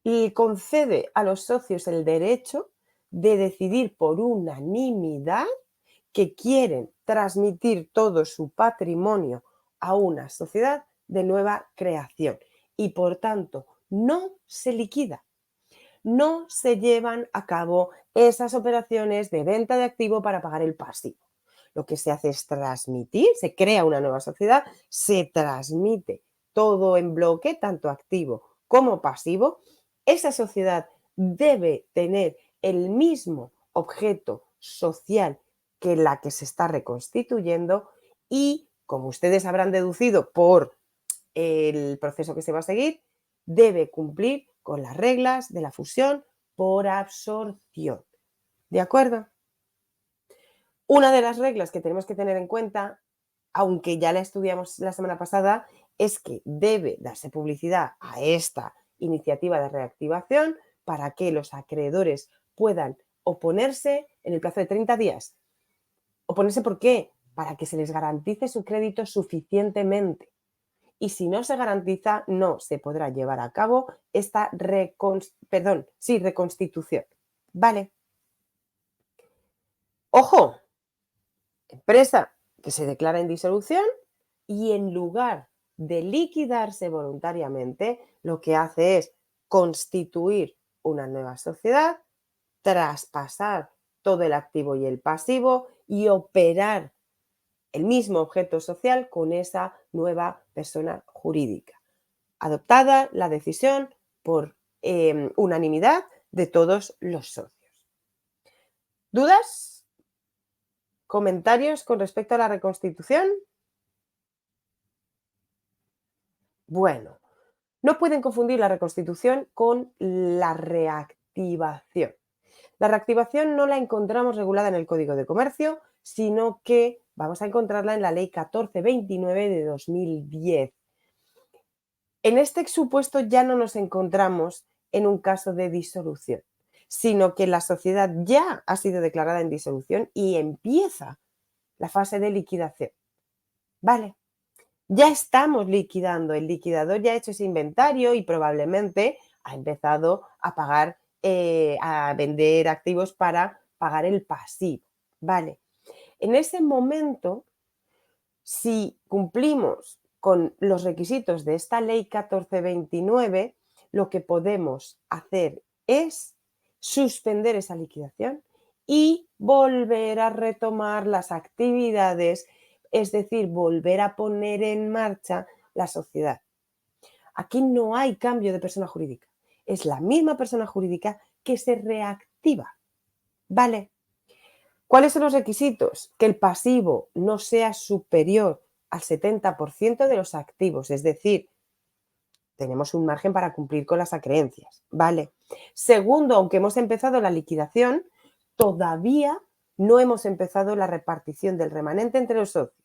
y concede a los socios el derecho de decidir por unanimidad que quieren transmitir todo su patrimonio a una sociedad de nueva creación y por tanto no se liquida, no se llevan a cabo esas operaciones de venta de activo para pagar el pasivo. Lo que se hace es transmitir, se crea una nueva sociedad, se transmite todo en bloque, tanto activo como pasivo. Esa sociedad debe tener el mismo objeto social que la que se está reconstituyendo y, como ustedes habrán deducido por el proceso que se va a seguir, debe cumplir con las reglas de la fusión por absorción. ¿De acuerdo? Una de las reglas que tenemos que tener en cuenta, aunque ya la estudiamos la semana pasada, es que debe darse publicidad a esta iniciativa de reactivación para que los acreedores puedan oponerse en el plazo de 30 días. ¿Oponerse por qué? Para que se les garantice su crédito suficientemente. Y si no se garantiza, no se podrá llevar a cabo esta reconstitución. ¿Vale? ¡Ojo! Empresa que se declara en disolución y en lugar de liquidarse voluntariamente, lo que hace es constituir una nueva sociedad, traspasar todo el activo y el pasivo y operar el mismo objeto social con esa nueva persona jurídica. Adoptada la decisión por unanimidad de todos los socios. ¿Dudas? ¿Comentarios con respecto a la reconstitución? Bueno, no pueden confundir la reconstitución con la reactivación. La reactivación no la encontramos regulada en el Código de Comercio, sino que vamos a encontrarla en la Ley 1429 de 2010. En este supuesto ya no nos encontramos en un caso de disolución, sino que la sociedad ya ha sido declarada en disolución y empieza la fase de liquidación. Vale, ya estamos liquidando, el liquidador ya ha hecho ese inventario y probablemente ha empezado a pagar, a vender activos para pagar el pasivo. Vale, en ese momento, si cumplimos con los requisitos de esta ley 1429, lo que podemos hacer es suspender esa liquidación y volver a retomar las actividades, es decir, volver a poner en marcha la sociedad. Aquí no hay cambio de persona jurídica, es la misma persona jurídica que se reactiva. ¿Vale? ¿Cuáles son los requisitos? Que el pasivo no sea superior al 70% de los activos, es decir, tenemos un margen para cumplir con las acreencias, ¿vale? Segundo, aunque hemos empezado la liquidación, todavía no hemos empezado la repartición del remanente entre los socios.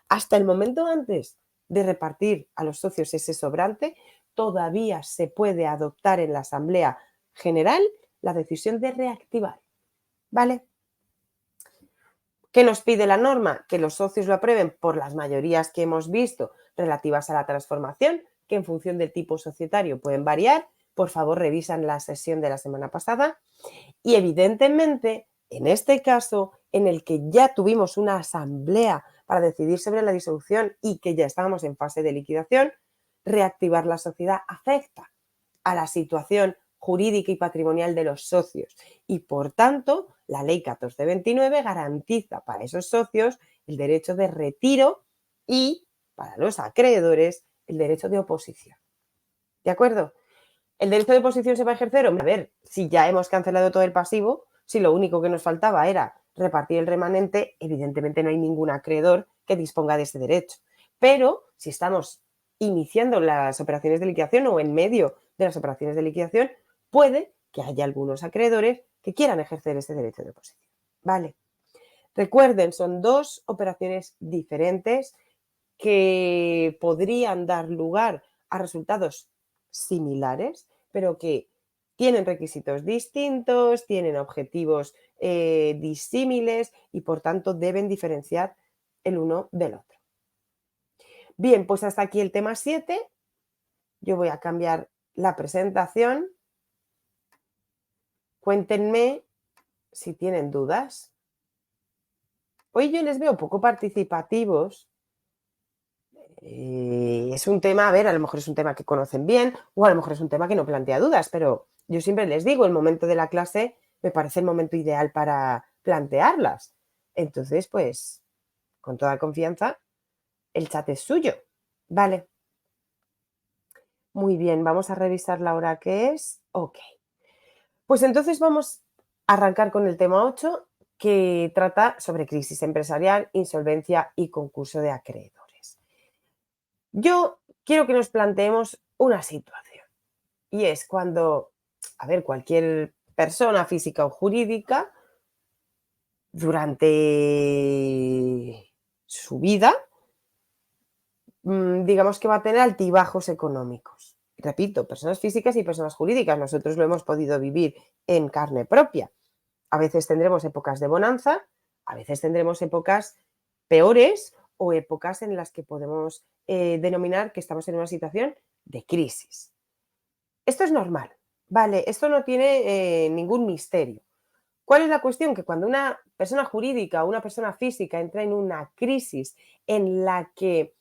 Hasta el momento antes de repartir a los socios ese sobrante, todavía se puede adoptar en la Asamblea General la decisión de reactivar, ¿vale? ¿Qué nos pide la norma? Que los socios lo aprueben por las mayorías que hemos visto relativas a la transformación, que en función del tipo societario pueden variar. Por favor, revisan la sesión de la semana pasada. Y evidentemente, en este caso, en el que ya tuvimos una asamblea para decidir sobre la disolución y que ya estábamos en fase de liquidación, reactivar la sociedad afecta a la situación jurídica y patrimonial de los socios y, por tanto, la Ley 1429 garantiza para esos socios el derecho de retiro y, para los acreedores, el derecho de oposición. ¿De acuerdo? ¿El derecho de oposición se va a ejercer? Hombre, a ver, si ya hemos cancelado todo el pasivo, si lo único que nos faltaba era repartir el remanente, evidentemente no hay ningún acreedor que disponga de ese derecho. Pero si estamos iniciando las operaciones de liquidación o en medio de las operaciones de liquidación, puede que haya algunos acreedores que quieran ejercer ese derecho de oposición. Vale. Recuerden, son dos operaciones diferentes que podrían dar lugar a resultados similares, pero que tienen requisitos distintos, tienen objetivos disímiles y por tanto deben diferenciar el uno del otro. Bien, pues hasta aquí el tema 7. Yo voy a cambiar la presentación. Cuéntenme si tienen dudas. Hoy yo les veo poco participativos. Es un tema, a ver, a lo mejor es un tema que conocen bien o a lo mejor es un tema que no plantea dudas, pero yo siempre les digo, el momento de la clase me parece el momento ideal para plantearlas. Entonces, pues, con toda confianza, el chat es suyo. Vale. Muy bien, vamos a revisar la hora que es. Ok. Pues entonces vamos a arrancar con el tema 8, que trata sobre crisis empresarial, insolvencia y concurso de acreedores. Yo quiero que nos planteemos una situación y es cuando, a ver, cualquier persona física o jurídica durante su vida, digamos que va a tener altibajos económicos. Repito, personas físicas y personas jurídicas, nosotros lo hemos podido vivir en carne propia. A veces tendremos épocas de bonanza, a veces tendremos épocas peores o épocas en las que podemos denominar que estamos en una situación de crisis. Esto es normal, ¿vale? Esto no tiene ningún misterio. ¿Cuál es la cuestión? Que cuando una persona jurídica o una persona física entra en una crisis en la que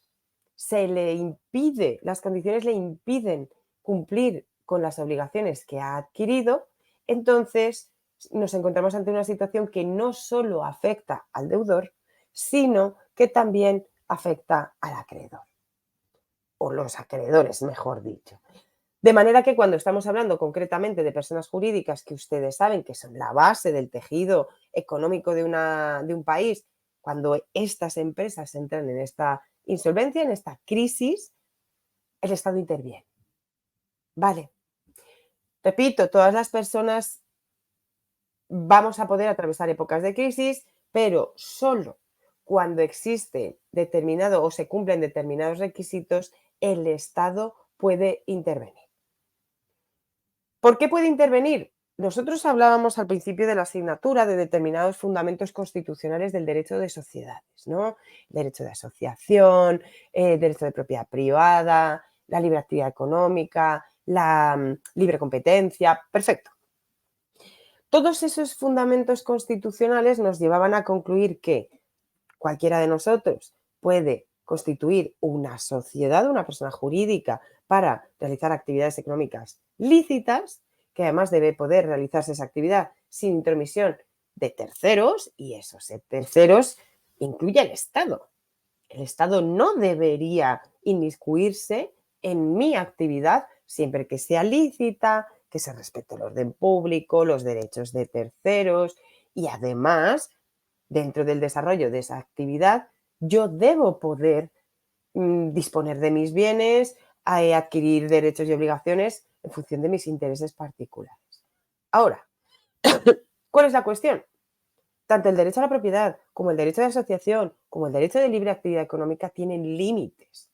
se le impide, las condiciones le impiden cumplir con las obligaciones que ha adquirido, entonces nos encontramos ante una situación que no solo afecta al deudor, sino que también afecta al acreedor, o los acreedores, mejor dicho. De manera que cuando estamos hablando concretamente de personas jurídicas que ustedes saben que son la base del tejido económico de un país, cuando estas empresas entran en esta insolvencia, en esta crisis, el Estado interviene. Vale. Repito, todas las personas vamos a poder atravesar épocas de crisis, pero solo cuando existe determinado o se cumplen determinados requisitos, el Estado puede intervenir. ¿Por qué puede intervenir? Nosotros hablábamos al principio de la asignatura de determinados fundamentos constitucionales del derecho de sociedades, ¿no? Derecho de asociación, derecho de propiedad privada, la libre actividad económica, la libre competencia. Perfecto. Todos esos fundamentos constitucionales nos llevaban a concluir que cualquiera de nosotros puede constituir una sociedad, una persona jurídica, para realizar actividades económicas lícitas, que además debe poder realizarse esa actividad sin intromisión de terceros, y esos terceros incluye el Estado. El Estado no debería inmiscuirse en mi actividad siempre que sea lícita, que se respete el orden público, los derechos de terceros y además, dentro del desarrollo de esa actividad, yo debo poder disponer de mis bienes, adquirir derechos y obligaciones en función de mis intereses particulares. Ahora, ¿cuál es la cuestión? Tanto el derecho a la propiedad como el derecho de asociación, como el derecho de libre actividad económica tienen límites.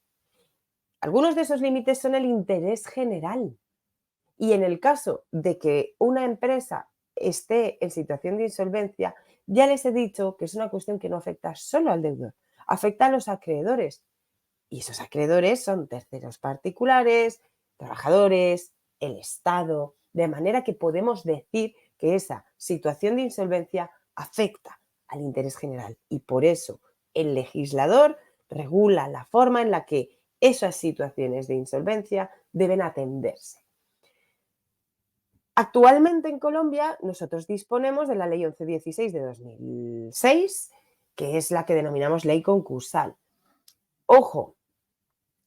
Algunos de esos límites son el interés general. Y en el caso de que una empresa esté en situación de insolvencia, ya les he dicho que es una cuestión que no afecta solo al deudor, afecta a los acreedores. Y esos acreedores son terceros particulares, trabajadores, el Estado, de manera que podemos decir que esa situación de insolvencia afecta al interés general y por eso el legislador regula la forma en la que esas situaciones de insolvencia deben atenderse. Actualmente en Colombia nosotros disponemos de la Ley 1116 de 2006, que es la que denominamos ley concursal. Ojo,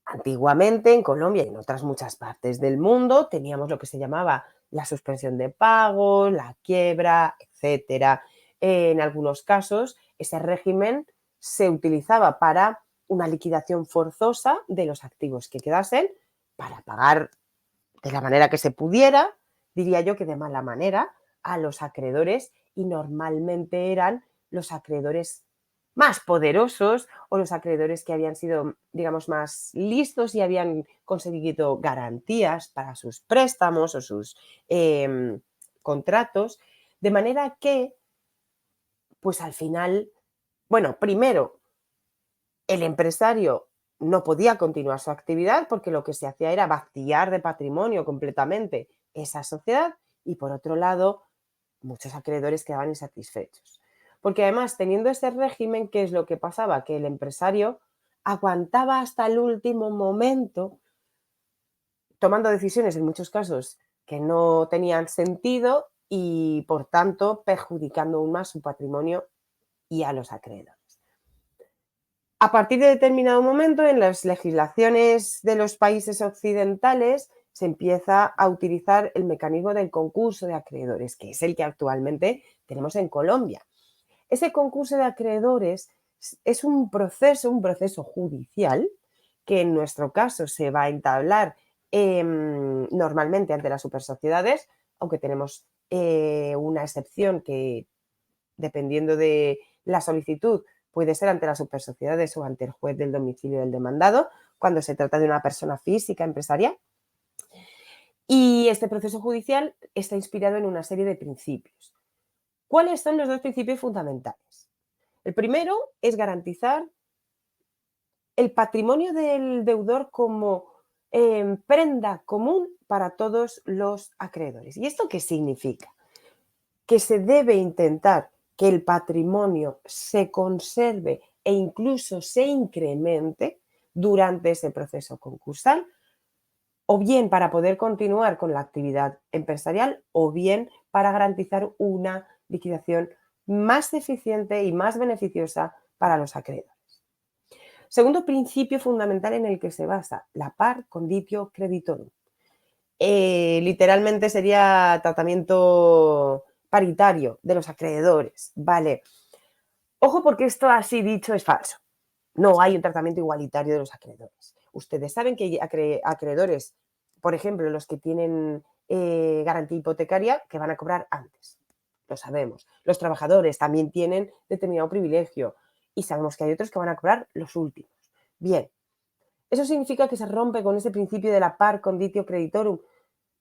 antiguamente en Colombia y en otras muchas partes del mundo teníamos lo que se llamaba la suspensión de pagos, la quiebra, etcétera. En algunos casos ese régimen se utilizaba para una liquidación forzosa de los activos que quedasen para pagar de la manera que se pudiera diría yo que de mala manera, a los acreedores, y normalmente eran los acreedores más poderosos o los acreedores que habían sido, digamos, más listos y habían conseguido garantías para sus préstamos o sus contratos, de manera que, pues al final, bueno, primero, el empresario no podía continuar su actividad porque lo que se hacía era vaciar de patrimonio completamente esa sociedad y, por otro lado, muchos acreedores quedaban insatisfechos. Porque además, teniendo ese régimen, ¿qué es lo que pasaba? Que el empresario aguantaba hasta el último momento, tomando decisiones en muchos casos que no tenían sentido y, por tanto, perjudicando aún más su patrimonio y a los acreedores. A partir de determinado momento, en las legislaciones de los países occidentales, se empieza a utilizar el mecanismo del concurso de acreedores, que es el que actualmente tenemos en Colombia. Ese concurso de acreedores es un proceso judicial, que en nuestro caso se va a entablar normalmente ante las supersociedades, aunque tenemos una excepción que, dependiendo de la solicitud, puede ser ante las supersociedades o ante el juez del domicilio del demandado, cuando se trata de una persona física empresaria. Y este proceso judicial está inspirado en una serie de principios. ¿Cuáles son los dos principios fundamentales? El primero es garantizar el patrimonio del deudor como prenda común para todos los acreedores. ¿Y esto qué significa? Que se debe intentar que el patrimonio se conserve e incluso se incremente durante ese proceso concursal, o bien para poder continuar con la actividad empresarial, o bien para garantizar una liquidación más eficiente y más beneficiosa para los acreedores. Segundo principio fundamental en el que se basa, la par conditio creditorum. Literalmente sería tratamiento paritario de los acreedores, ¿vale? Ojo, porque esto así dicho es falso. No hay un tratamiento igualitario de los acreedores. Ustedes saben que hay acreedores, por ejemplo, los que tienen garantía hipotecaria, que van a cobrar antes. Lo sabemos. Los trabajadores también tienen determinado privilegio y sabemos que hay otros que van a cobrar los últimos. Bien, ¿eso significa que se rompe con ese principio de la par conditio creditorum?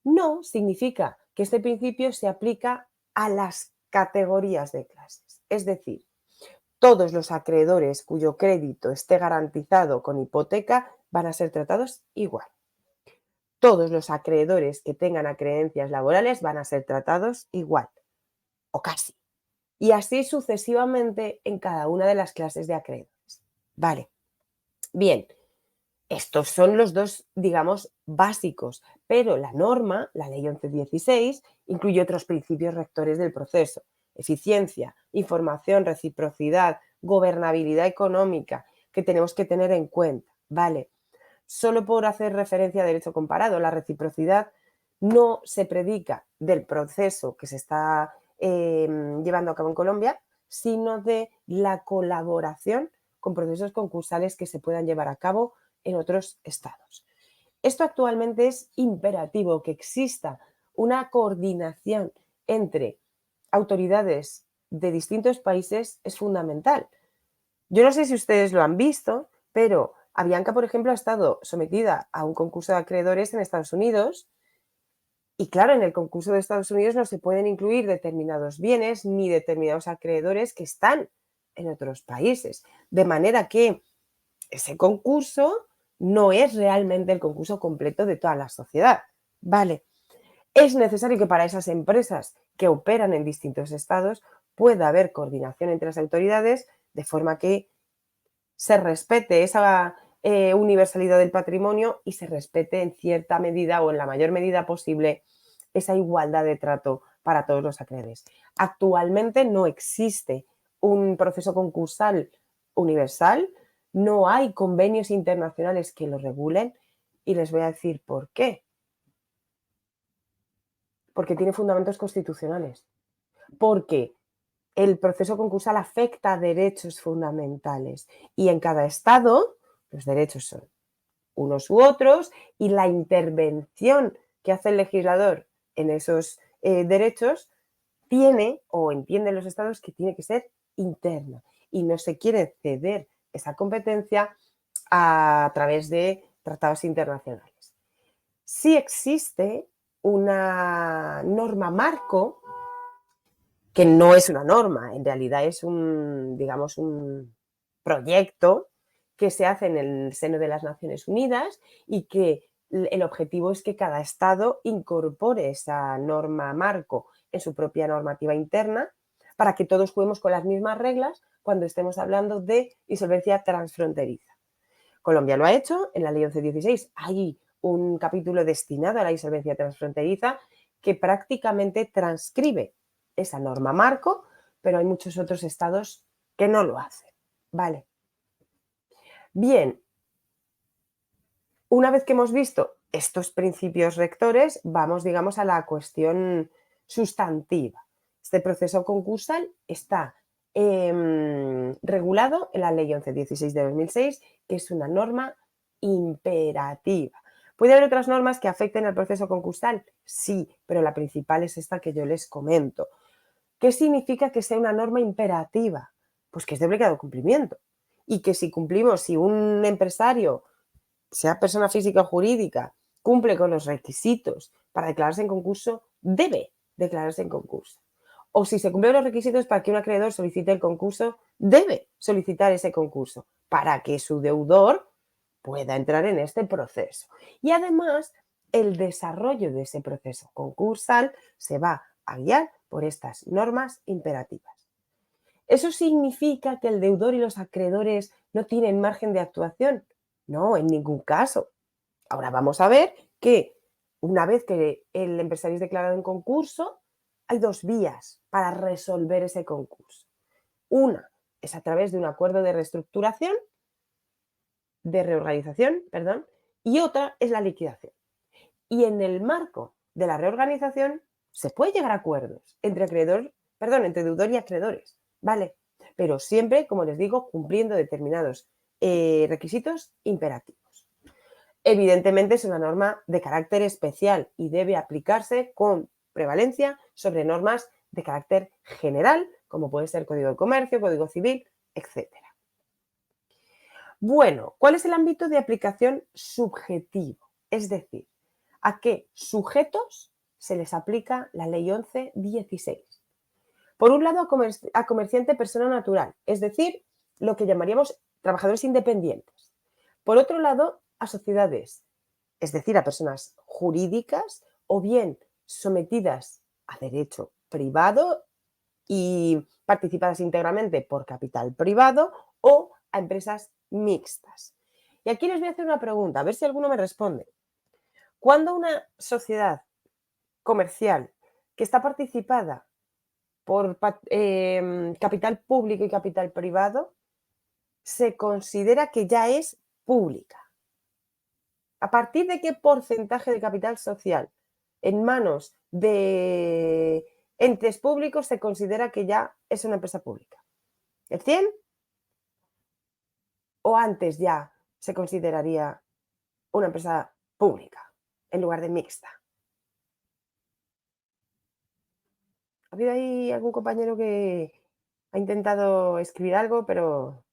No, significa que este principio se aplica a las categorías de clases. Es decir, todos los acreedores cuyo crédito esté garantizado con hipoteca van a ser tratados igual. Todos los acreedores que tengan acreencias laborales van a ser tratados igual, o casi. Y así sucesivamente en cada una de las clases de acreedores. Vale. Bien, estos son los dos, digamos, básicos, pero la norma, la ley 1116, incluye otros principios rectores del proceso: eficiencia, información, reciprocidad, gobernabilidad económica, que tenemos que tener en cuenta, ¿vale? Solo por hacer referencia a derecho comparado, la reciprocidad no se predica del proceso que se está llevando a cabo en Colombia, sino de la colaboración con procesos concursales que se puedan llevar a cabo en otros estados. Esto actualmente es imperativo, que exista una coordinación entre autoridades de distintos países es fundamental. Yo no sé si ustedes lo han visto, pero Avianca, por ejemplo, ha estado sometida a un concurso de acreedores en Estados Unidos y, claro, en el concurso de Estados Unidos no se pueden incluir determinados bienes ni determinados acreedores que están en otros países, de manera que ese concurso no es realmente el concurso completo de toda la sociedad. Vale, es necesario que para esas empresas que operan en distintos estados pueda haber coordinación entre las autoridades, de forma que se respete esa universalidad del patrimonio y se respete en cierta medida o en la mayor medida posible esa igualdad de trato para todos los acreedores. Actualmente no existe un proceso concursal universal, no hay convenios internacionales que lo regulen, y les voy a decir por qué. Porque tiene fundamentos constitucionales. Porque el proceso concursal afecta a derechos fundamentales y en cada estado los derechos son unos u otros, y la intervención que hace el legislador en esos derechos tiene o entienden los estados que tiene que ser interna y no se quiere ceder esa competencia a través de tratados internacionales. Sí existe una norma marco que no es una norma, en realidad es un, digamos, un proyecto que se hace en el seno de las Naciones Unidas y que el objetivo es que cada Estado incorpore esa norma marco en su propia normativa interna para que todos juguemos con las mismas reglas cuando estemos hablando de insolvencia transfronteriza. Colombia lo ha hecho, en la Ley 1116 hay un capítulo destinado a la insolvencia transfronteriza que prácticamente transcribe esa norma marco, pero hay muchos otros estados que no lo hacen. Vale. Bien, una vez que hemos visto estos principios rectores, vamos, digamos, a la cuestión sustantiva. Este proceso concursal está regulado en la Ley 1116 de 2006, que es una norma imperativa. ¿Puede haber otras normas que afecten al proceso concursal? Sí, pero la principal es esta que yo les comento. ¿Qué significa que sea una norma imperativa? Pues que es de obligado cumplimiento. Y que si cumplimos, si un empresario, sea persona física o jurídica, cumple con los requisitos para declararse en concurso, debe declararse en concurso. O si se cumplen los requisitos para que un acreedor solicite el concurso, debe solicitar ese concurso para que su deudor pueda entrar en este proceso. Y además, el desarrollo de ese proceso concursal se va a guiar por estas normas imperativas. ¿Eso significa que el deudor y los acreedores no tienen margen de actuación? No, en ningún caso. Ahora vamos a ver que una vez que el empresario es declarado en concurso, hay dos vías para resolver ese concurso. Una es a través de un acuerdo de reestructuración, de reorganización, perdón, y otra es la liquidación. Y en el marco de la reorganización se puede llegar a acuerdos entre entre deudor y acreedores, ¿vale? Pero siempre, como les digo, cumpliendo determinados requisitos imperativos. Evidentemente es una norma de carácter especial y debe aplicarse con prevalencia sobre normas de carácter general, como puede ser Código de Comercio, Código Civil, etc. Bueno, ¿cuál es el ámbito de aplicación subjetivo? Es decir, ¿a qué sujetos se les aplica la Ley 1116? Por un lado, a comerciante persona natural, es decir, lo que llamaríamos trabajadores independientes. Por otro lado, a sociedades, es decir, a personas jurídicas o bien sometidas a derecho privado y participadas íntegramente por capital privado o a empresas mixtas. Y aquí les voy a hacer una pregunta, a ver si alguno me responde. ¿Cuándo una sociedad comercial que está participada por capital público y capital privado se considera que ya es pública? ¿A partir de qué porcentaje de capital social en manos de entes públicos se considera que ya es una empresa pública? ¿El 100? ¿O antes ya se consideraría una empresa pública en lugar de mixta? ¿Ha habido ahí algún compañero que ha intentado escribir algo, pero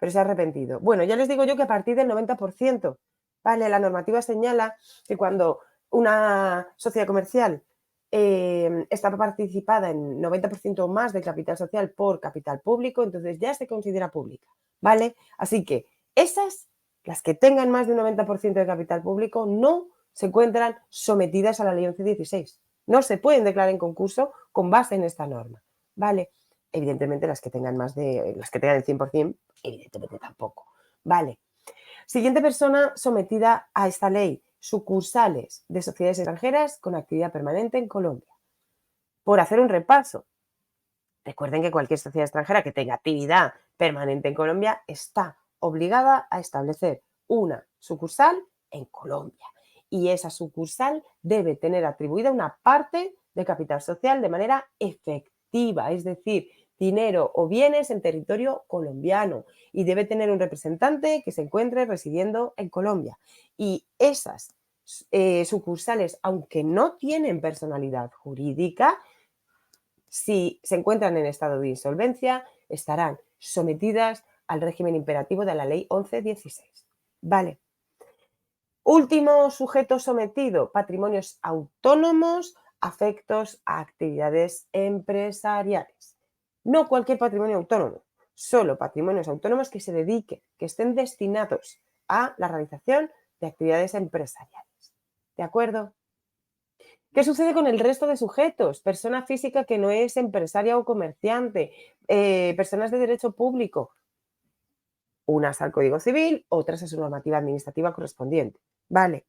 se ha arrepentido? Bueno, ya les digo yo que a partir del 90%, ¿vale? La normativa señala que cuando una sociedad comercial está participada en 90% o más del capital social por capital público, entonces ya se considera pública, ¿vale? Así que esas, las que tengan más de un 90% de capital público, no se encuentran sometidas a la Ley 1116. No se pueden declarar en concurso con base en esta norma, ¿vale? Evidentemente las que tengan el 100%, evidentemente tampoco, ¿vale? Siguiente persona sometida a esta ley, sucursales de sociedades extranjeras con actividad permanente en Colombia. Por hacer un repaso, recuerden que cualquier sociedad extranjera que tenga actividad permanente en Colombia está obligada a establecer una sucursal en Colombia y esa sucursal debe tener atribuida una parte de capital social de manera efectiva, es decir, dinero o bienes en territorio colombiano y debe tener un representante que se encuentre residiendo en Colombia. Y esas sucursales, aunque no tienen personalidad jurídica, si se encuentran en estado de insolvencia, estarán sometidas al régimen imperativo de la Ley 1116. Vale. Último sujeto sometido, patrimonios autónomos afectos a actividades empresariales. No cualquier patrimonio autónomo, solo patrimonios autónomos que se dediquen, que estén destinados a la realización de actividades empresariales. ¿De acuerdo? ¿Qué sucede con el resto de sujetos? Persona física que no es empresaria o comerciante, personas de derecho público, unas al Código Civil, otras a su normativa administrativa correspondiente. Vale.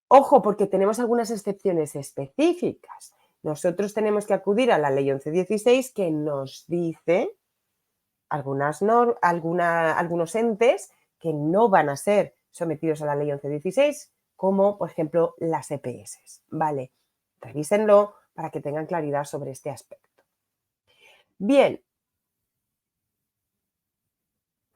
Ojo, porque tenemos algunas excepciones específicas. Nosotros tenemos que acudir a la Ley 1116 que nos dice algunos entes que no van a ser sometidos a la Ley 1116, como por ejemplo las EPS. Vale, revísenlo para que tengan claridad sobre este aspecto. Bien,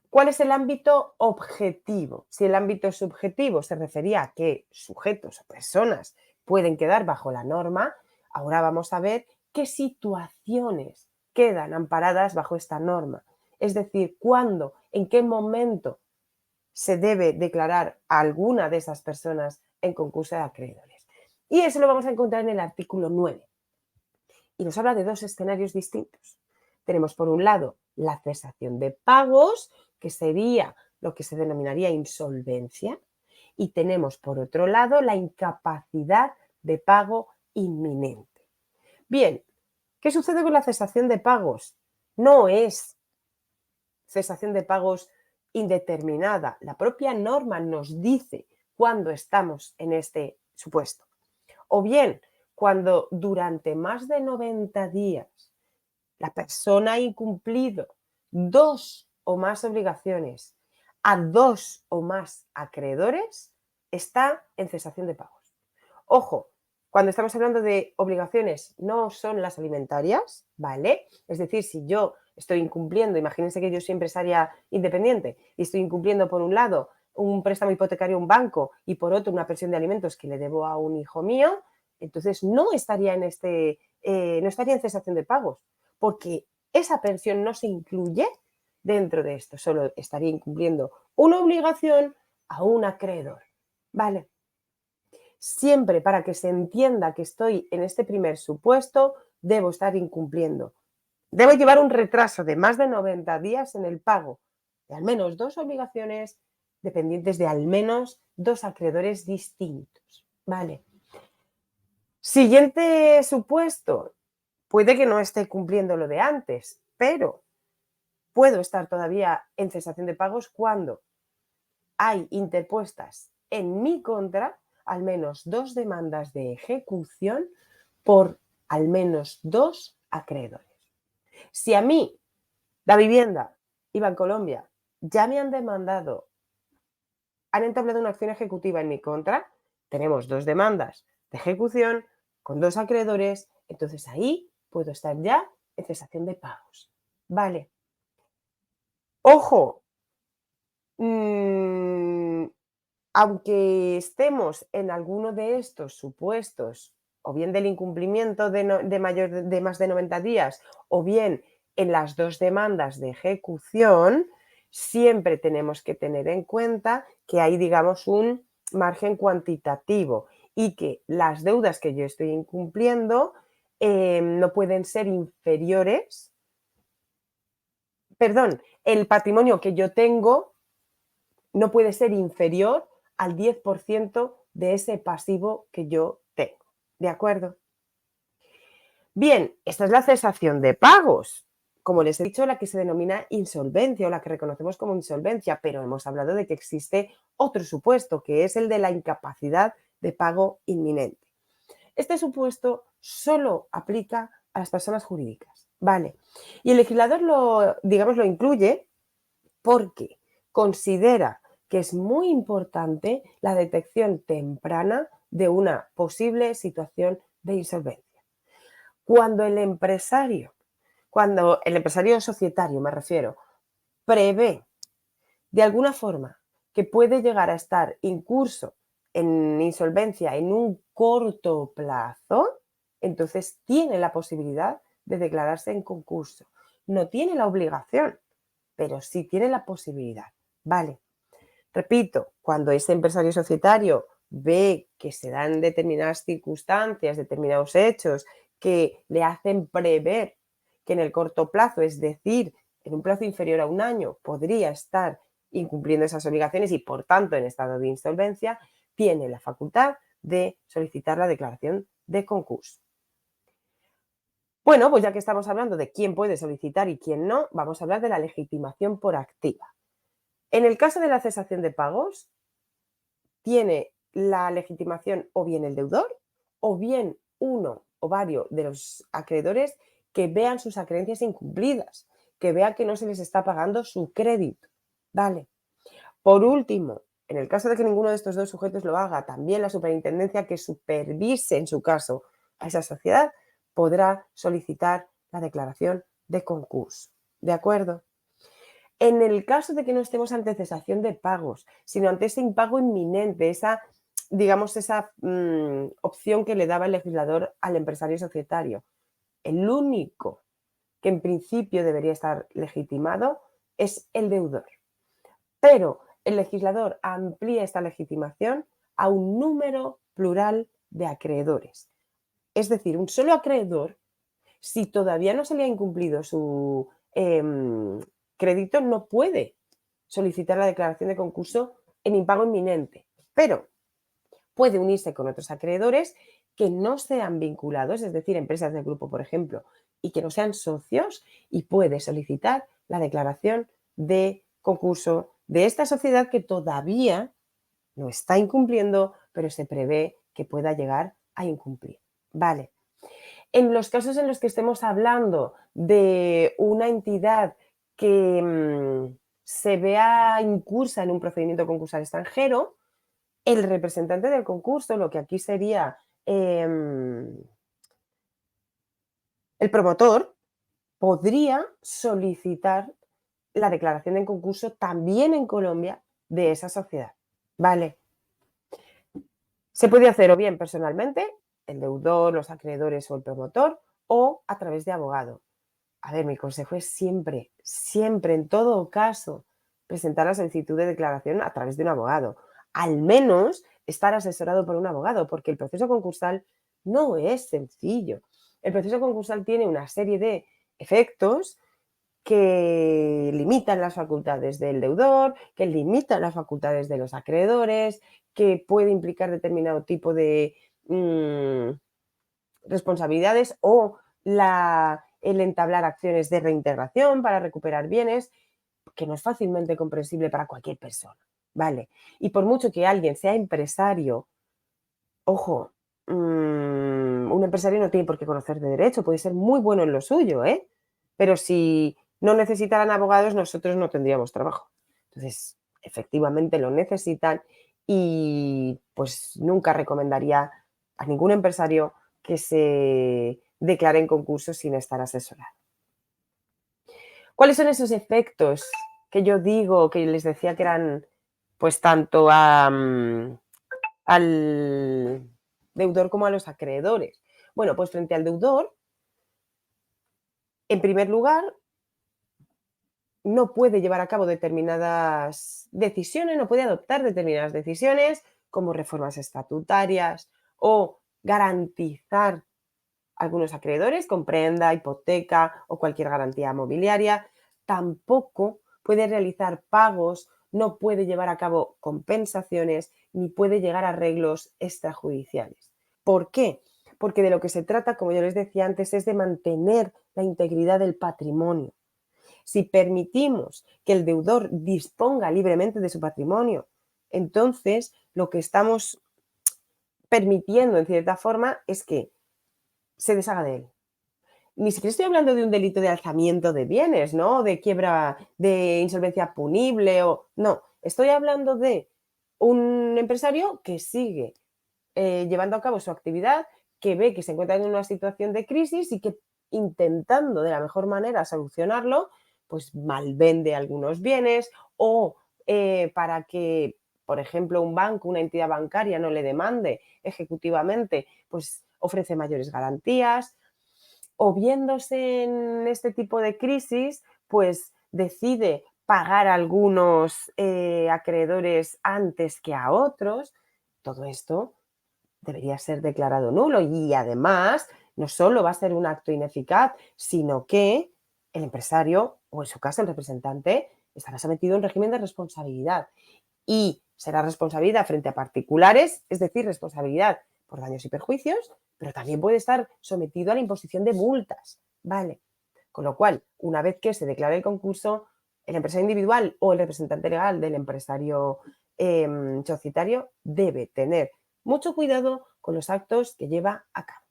¿cuál es el ámbito objetivo? Si el ámbito subjetivo se refería a qué sujetos o personas pueden quedar bajo la norma, ahora vamos a ver qué situaciones quedan amparadas bajo esta norma. Es decir, cuándo, en qué momento se debe declarar a alguna de esas personas en concurso de acreedores. Y eso lo vamos a encontrar en el artículo 9. Y nos habla de dos escenarios distintos. Tenemos por un lado la cesación de pagos, que sería lo que se denominaría insolvencia, y tenemos por otro lado la incapacidad de pago inminente. Bien, ¿qué sucede con la cesación de pagos? No es cesación de pagos indeterminada. La propia norma nos dice cuándo estamos en este supuesto. O bien, cuando durante más de 90 días la persona ha incumplido 2 o más obligaciones a 2 o más acreedores, está en cesación de pagos. Ojo, cuando estamos hablando de obligaciones, no son las alimentarias, ¿vale? Es decir, si yo estoy incumpliendo, imagínense que yo soy empresaria independiente y estoy incumpliendo por un lado un préstamo hipotecario a un banco y por otro una pensión de alimentos que le debo a un hijo mío, entonces no estaría en no estaría en cesación de pagos, porque esa pensión no se incluye dentro de esto, solo estaría incumpliendo una obligación a un acreedor, ¿vale? Siempre para que se entienda que estoy en este primer supuesto, debo estar incumpliendo. Debo llevar un retraso de más de 90 días en el pago de al menos 2 obligaciones dependientes de al menos 2 acreedores distintos. Vale. Siguiente supuesto. Puede que no esté cumpliendo lo de antes, pero puedo estar todavía en cesación de pagos cuando hay interpuestas en mi contra al menos 2 demandas de ejecución por al menos 2 acreedores. Si a mí, la vivienda y Bancolombia ya me han demandado, han entablado una acción ejecutiva en mi contra, tenemos 2 demandas de ejecución con 2 acreedores, entonces ahí puedo estar ya en cesación de pagos. Vale. Ojo, aunque estemos en alguno de estos supuestos, o bien del incumplimiento de más de 90 días, o bien en las 2 demandas de ejecución, siempre tenemos que tener en cuenta que hay, digamos, un margen cuantitativo y que las deudas que yo estoy incumpliendo no pueden ser inferiores, perdón, el patrimonio que yo tengo no puede ser inferior al 10% de ese pasivo que yo tengo. ¿De acuerdo? Bien, esta es la cesación de pagos. Como les he dicho, la que se denomina insolvencia o la que reconocemos como insolvencia, pero hemos hablado de que existe otro supuesto, que es el de la incapacidad de pago inminente. Este supuesto solo aplica a las personas jurídicas, ¿vale? Y el legislador lo incluye porque considera que es muy importante la detección temprana de una posible situación de insolvencia. Cuando el empresario societario, me refiero, prevé de alguna forma que puede llegar a estar incurso en insolvencia en un corto plazo, entonces tiene la posibilidad de declararse en concurso. No tiene la obligación, pero sí tiene la posibilidad. Vale. Repito, cuando ese empresario societario ve que se dan determinadas circunstancias, determinados hechos que le hacen prever que en el corto plazo, es decir, en un plazo inferior a un año, podría estar incumpliendo esas obligaciones y, por tanto, en estado de insolvencia, tiene la facultad de solicitar la declaración de concurso. Bueno, pues ya que estamos hablando de quién puede solicitar y quién no, vamos a hablar de la legitimación por activa. En el caso de la cesación de pagos, tiene la legitimación o bien el deudor o bien uno o varios de los acreedores que vean sus acreencias incumplidas, que vean que no se les está pagando su crédito. Vale. Por último, en el caso de que ninguno de estos dos sujetos lo haga, también la superintendencia que supervise, en su caso, a esa sociedad, podrá solicitar la declaración de concurso. ¿De acuerdo? En el caso de que no estemos ante cesación de pagos, sino ante ese impago inminente, esa, digamos, esa opción que le daba el legislador al empresario societario, el único que en principio debería estar legitimado es el deudor. Pero el legislador amplía esta legitimación a un número plural de acreedores. Es decir, un solo acreedor, si todavía no se le ha incumplido su crédito, no puede solicitar la declaración de concurso en impago inminente, pero puede unirse con otros acreedores que no sean vinculados, es decir, empresas del grupo, por ejemplo, y que no sean socios, y puede solicitar la declaración de concurso de esta sociedad que todavía no está incumpliendo, pero se prevé que pueda llegar a incumplir. Vale. En los casos en los que estemos hablando de una entidad que se vea incursa en un procedimiento concursal extranjero, el representante del concurso, lo que aquí sería el promotor, podría solicitar la declaración de concurso también en Colombia de esa sociedad. Vale. Se puede hacer o bien personalmente, el deudor, los acreedores o el promotor, o a través de abogado. A ver, mi consejo es siempre, siempre, en todo caso, presentar la solicitud de declaración a través de un abogado. Al menos estar asesorado por un abogado, porque el proceso concursal no es sencillo. El proceso concursal tiene una serie de efectos que limitan las facultades del deudor, que limitan las facultades de los acreedores, que puede implicar determinado tipo de responsabilidades o el entablar acciones de reintegración para recuperar bienes, que no es fácilmente comprensible para cualquier persona, ¿vale? Y por mucho que alguien sea empresario, ojo, un empresario no tiene por qué conocer de derecho, puede ser muy bueno en lo suyo, ¿eh? Pero si no necesitaran abogados, nosotros no tendríamos trabajo. Entonces, efectivamente lo necesitan y pues nunca recomendaría a ningún empresario que se declare en concurso sin estar asesorado. ¿Cuáles son esos efectos que yo digo, que les decía que eran pues tanto al deudor como a los acreedores? Bueno, pues frente al deudor, en primer lugar, no puede llevar a cabo determinadas decisiones, no puede adoptar determinadas decisiones como reformas estatutarias o garantizar algunos acreedores, comprenda hipoteca o cualquier garantía mobiliaria. Tampoco puede realizar pagos, no puede llevar a cabo compensaciones ni puede llegar a arreglos extrajudiciales. ¿Por qué? Porque de lo que se trata, como yo les decía antes, es de mantener la integridad del patrimonio. Si permitimos que el deudor disponga libremente de su patrimonio, entonces lo que estamos permitiendo en cierta forma es que se deshaga de él. Ni siquiera estoy hablando de un delito de alzamiento de bienes, ¿no? De quiebra, de insolvencia punible o... No, estoy hablando de un empresario que sigue llevando a cabo su actividad, que ve que se encuentra en una situación de crisis y que intentando de la mejor manera solucionarlo, pues malvende algunos bienes o para que por ejemplo, un banco, una entidad bancaria no le demande ejecutivamente, pues ofrece mayores garantías, o viéndose en este tipo de crisis, pues decide pagar a algunos acreedores antes que a otros. Todo esto debería ser declarado nulo y además no solo va a ser un acto ineficaz, sino que el empresario o en su caso el representante estará sometido a un régimen de responsabilidad y será responsabilidad frente a particulares, es decir, responsabilidad por daños y perjuicios, pero también puede estar sometido a la imposición de multas, ¿vale? Con lo cual, una vez que se declare el concurso, el empresario individual o el representante legal del empresario societario debe tener mucho cuidado con los actos que lleva a cabo.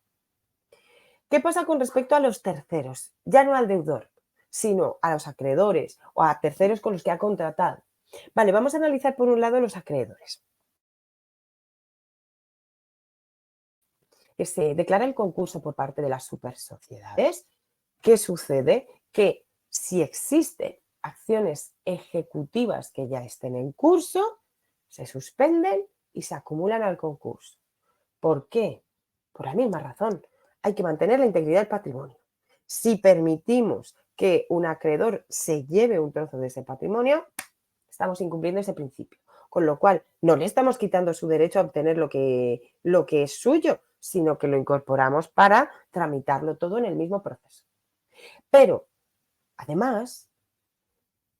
¿Qué pasa con respecto a los terceros? Ya no al deudor, sino a los acreedores o a terceros con los que ha contratado. Vale, vamos a analizar por un lado los acreedores. Que se declara el concurso por parte de las supersociedades. ¿Qué sucede? Que si existen acciones ejecutivas que ya estén en curso, se suspenden y se acumulan al concurso. ¿Por qué? Por la misma razón. Hay que mantener la integridad del patrimonio. Si permitimos que un acreedor se lleve un trozo de ese patrimonio, estamos incumpliendo ese principio. Con lo cual, no le estamos quitando su derecho a obtener lo que es suyo, sino que lo incorporamos para tramitarlo todo en el mismo proceso. Pero, además,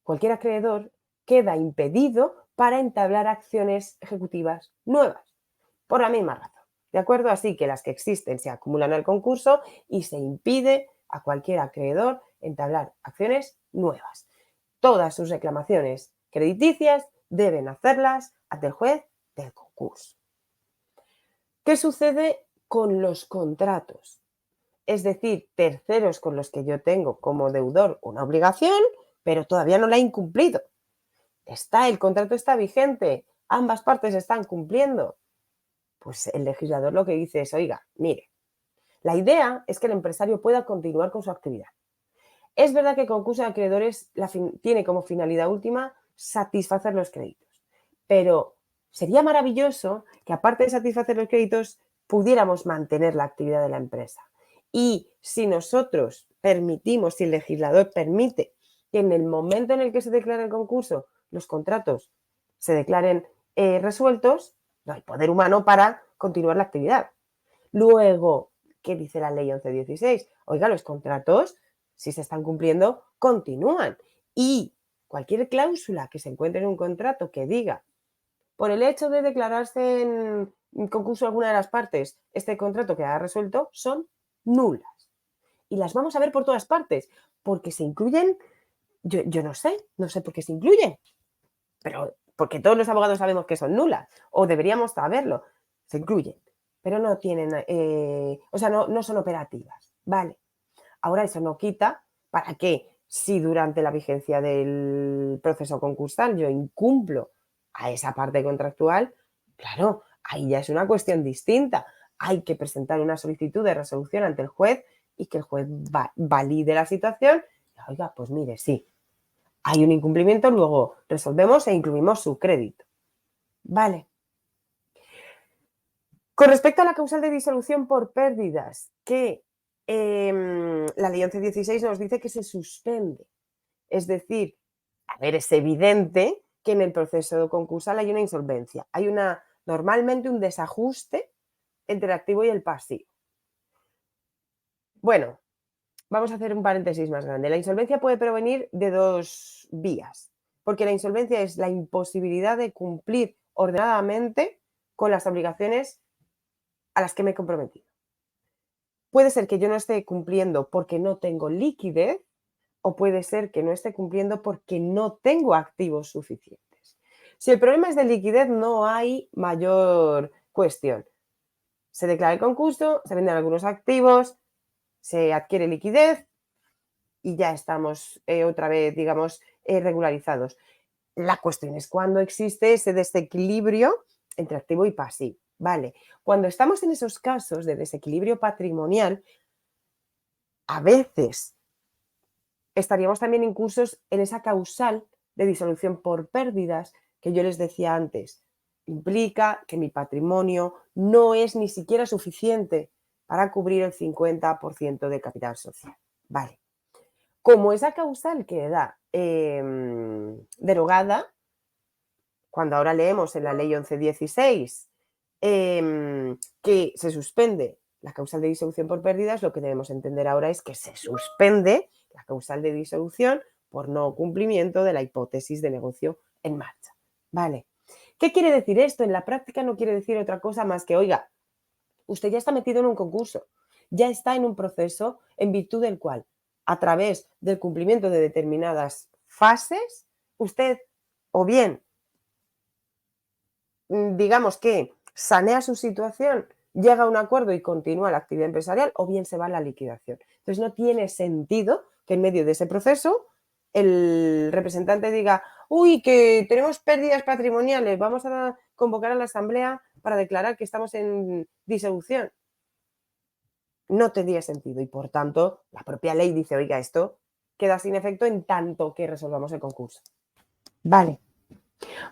cualquier acreedor queda impedido para entablar acciones ejecutivas nuevas, por la misma razón. ¿De acuerdo? Así que las que existen se acumulan al concurso y se impide a cualquier acreedor entablar acciones nuevas. Todas sus reclamaciones crediticias deben hacerlas ante el juez del concurso. ¿Qué sucede con los contratos? Es decir, terceros con los que yo tengo como deudor una obligación, pero todavía no la he incumplido. El contrato está vigente, ambas partes están cumpliendo. Pues el legislador lo que dice es, oiga, mire, la idea es que el empresario pueda continuar con su actividad. Es verdad que el concurso de acreedores tiene como finalidad última satisfacer los créditos, pero sería maravilloso que aparte de satisfacer los créditos pudiéramos mantener la actividad de la empresa. Y si nosotros permitimos, si el legislador permite que en el momento en el que se declare el concurso los contratos se declaren resueltos, no hay poder humano para continuar la actividad. Luego, ¿qué dice la ley 1116? Oiga, los contratos, si se están cumpliendo, continúan. Y cualquier cláusula que se encuentre en un contrato que diga, por el hecho de declararse en concurso alguna de las partes, este contrato queda resuelto, son nulas. Y las vamos a ver por todas partes, porque se incluyen, yo no sé por qué se incluyen, pero porque todos los abogados sabemos que son nulas, o deberíamos saberlo, se incluyen, pero no tienen, no son operativas, ¿vale? Ahora eso no quita para que si durante la vigencia del proceso concursal yo incumplo a esa parte contractual, claro, ahí ya es una cuestión distinta. Hay que presentar una solicitud de resolución ante el juez y que el juez valide la situación. Oiga, pues mire, sí, hay un incumplimiento, luego resolvemos e incluimos su crédito. Vale. Con respecto a la causal de disolución por pérdidas, que la ley 1116 nos dice que se suspende. Es decir, a ver, es evidente que en el proceso concursal hay una insolvencia. Hay normalmente un desajuste entre el activo y el pasivo. Bueno, vamos a hacer un paréntesis más grande. La insolvencia puede provenir de dos vías, porque la insolvencia es la imposibilidad de cumplir ordenadamente con las obligaciones a las que me he comprometido. Puede ser que yo no esté cumpliendo porque no tengo liquidez o puede ser que no esté cumpliendo porque no tengo activos suficientes. Si el problema es de liquidez, no hay mayor cuestión. Se declara el concurso, se venden algunos activos, se adquiere liquidez y ya estamos otra vez, digamos, regularizados. La cuestión es cuando existe ese desequilibrio entre activo y pasivo. Vale, cuando estamos en esos casos de desequilibrio patrimonial, a veces estaríamos también incursos en esa causal de disolución por pérdidas que yo les decía antes. implica que mi patrimonio no es ni siquiera suficiente para cubrir el 50% de capital social. Vale. Como esa causal queda derogada, cuando ahora leemos en la ley 1116 que se suspende la causal de disolución por pérdidas, lo que debemos entender ahora es que se suspende la causal de disolución por no cumplimiento de la hipótesis de negocio en marcha. Vale. ¿Qué quiere decir esto? En la práctica no quiere decir otra cosa más que, oiga, usted ya está metido en un concurso, ya está en un proceso en virtud del cual, a través del cumplimiento de determinadas fases, usted o bien, digamos que sanea su situación, llega a un acuerdo y continúa la actividad empresarial, o bien se va a la liquidación. Entonces no tiene sentido que en medio de ese proceso el representante diga, uy, que tenemos pérdidas patrimoniales, vamos a convocar a la asamblea para declarar que estamos en disolución. No tendría sentido y, por tanto, la propia ley dice, oiga, esto queda sin efecto en tanto que resolvamos el concurso. Vale.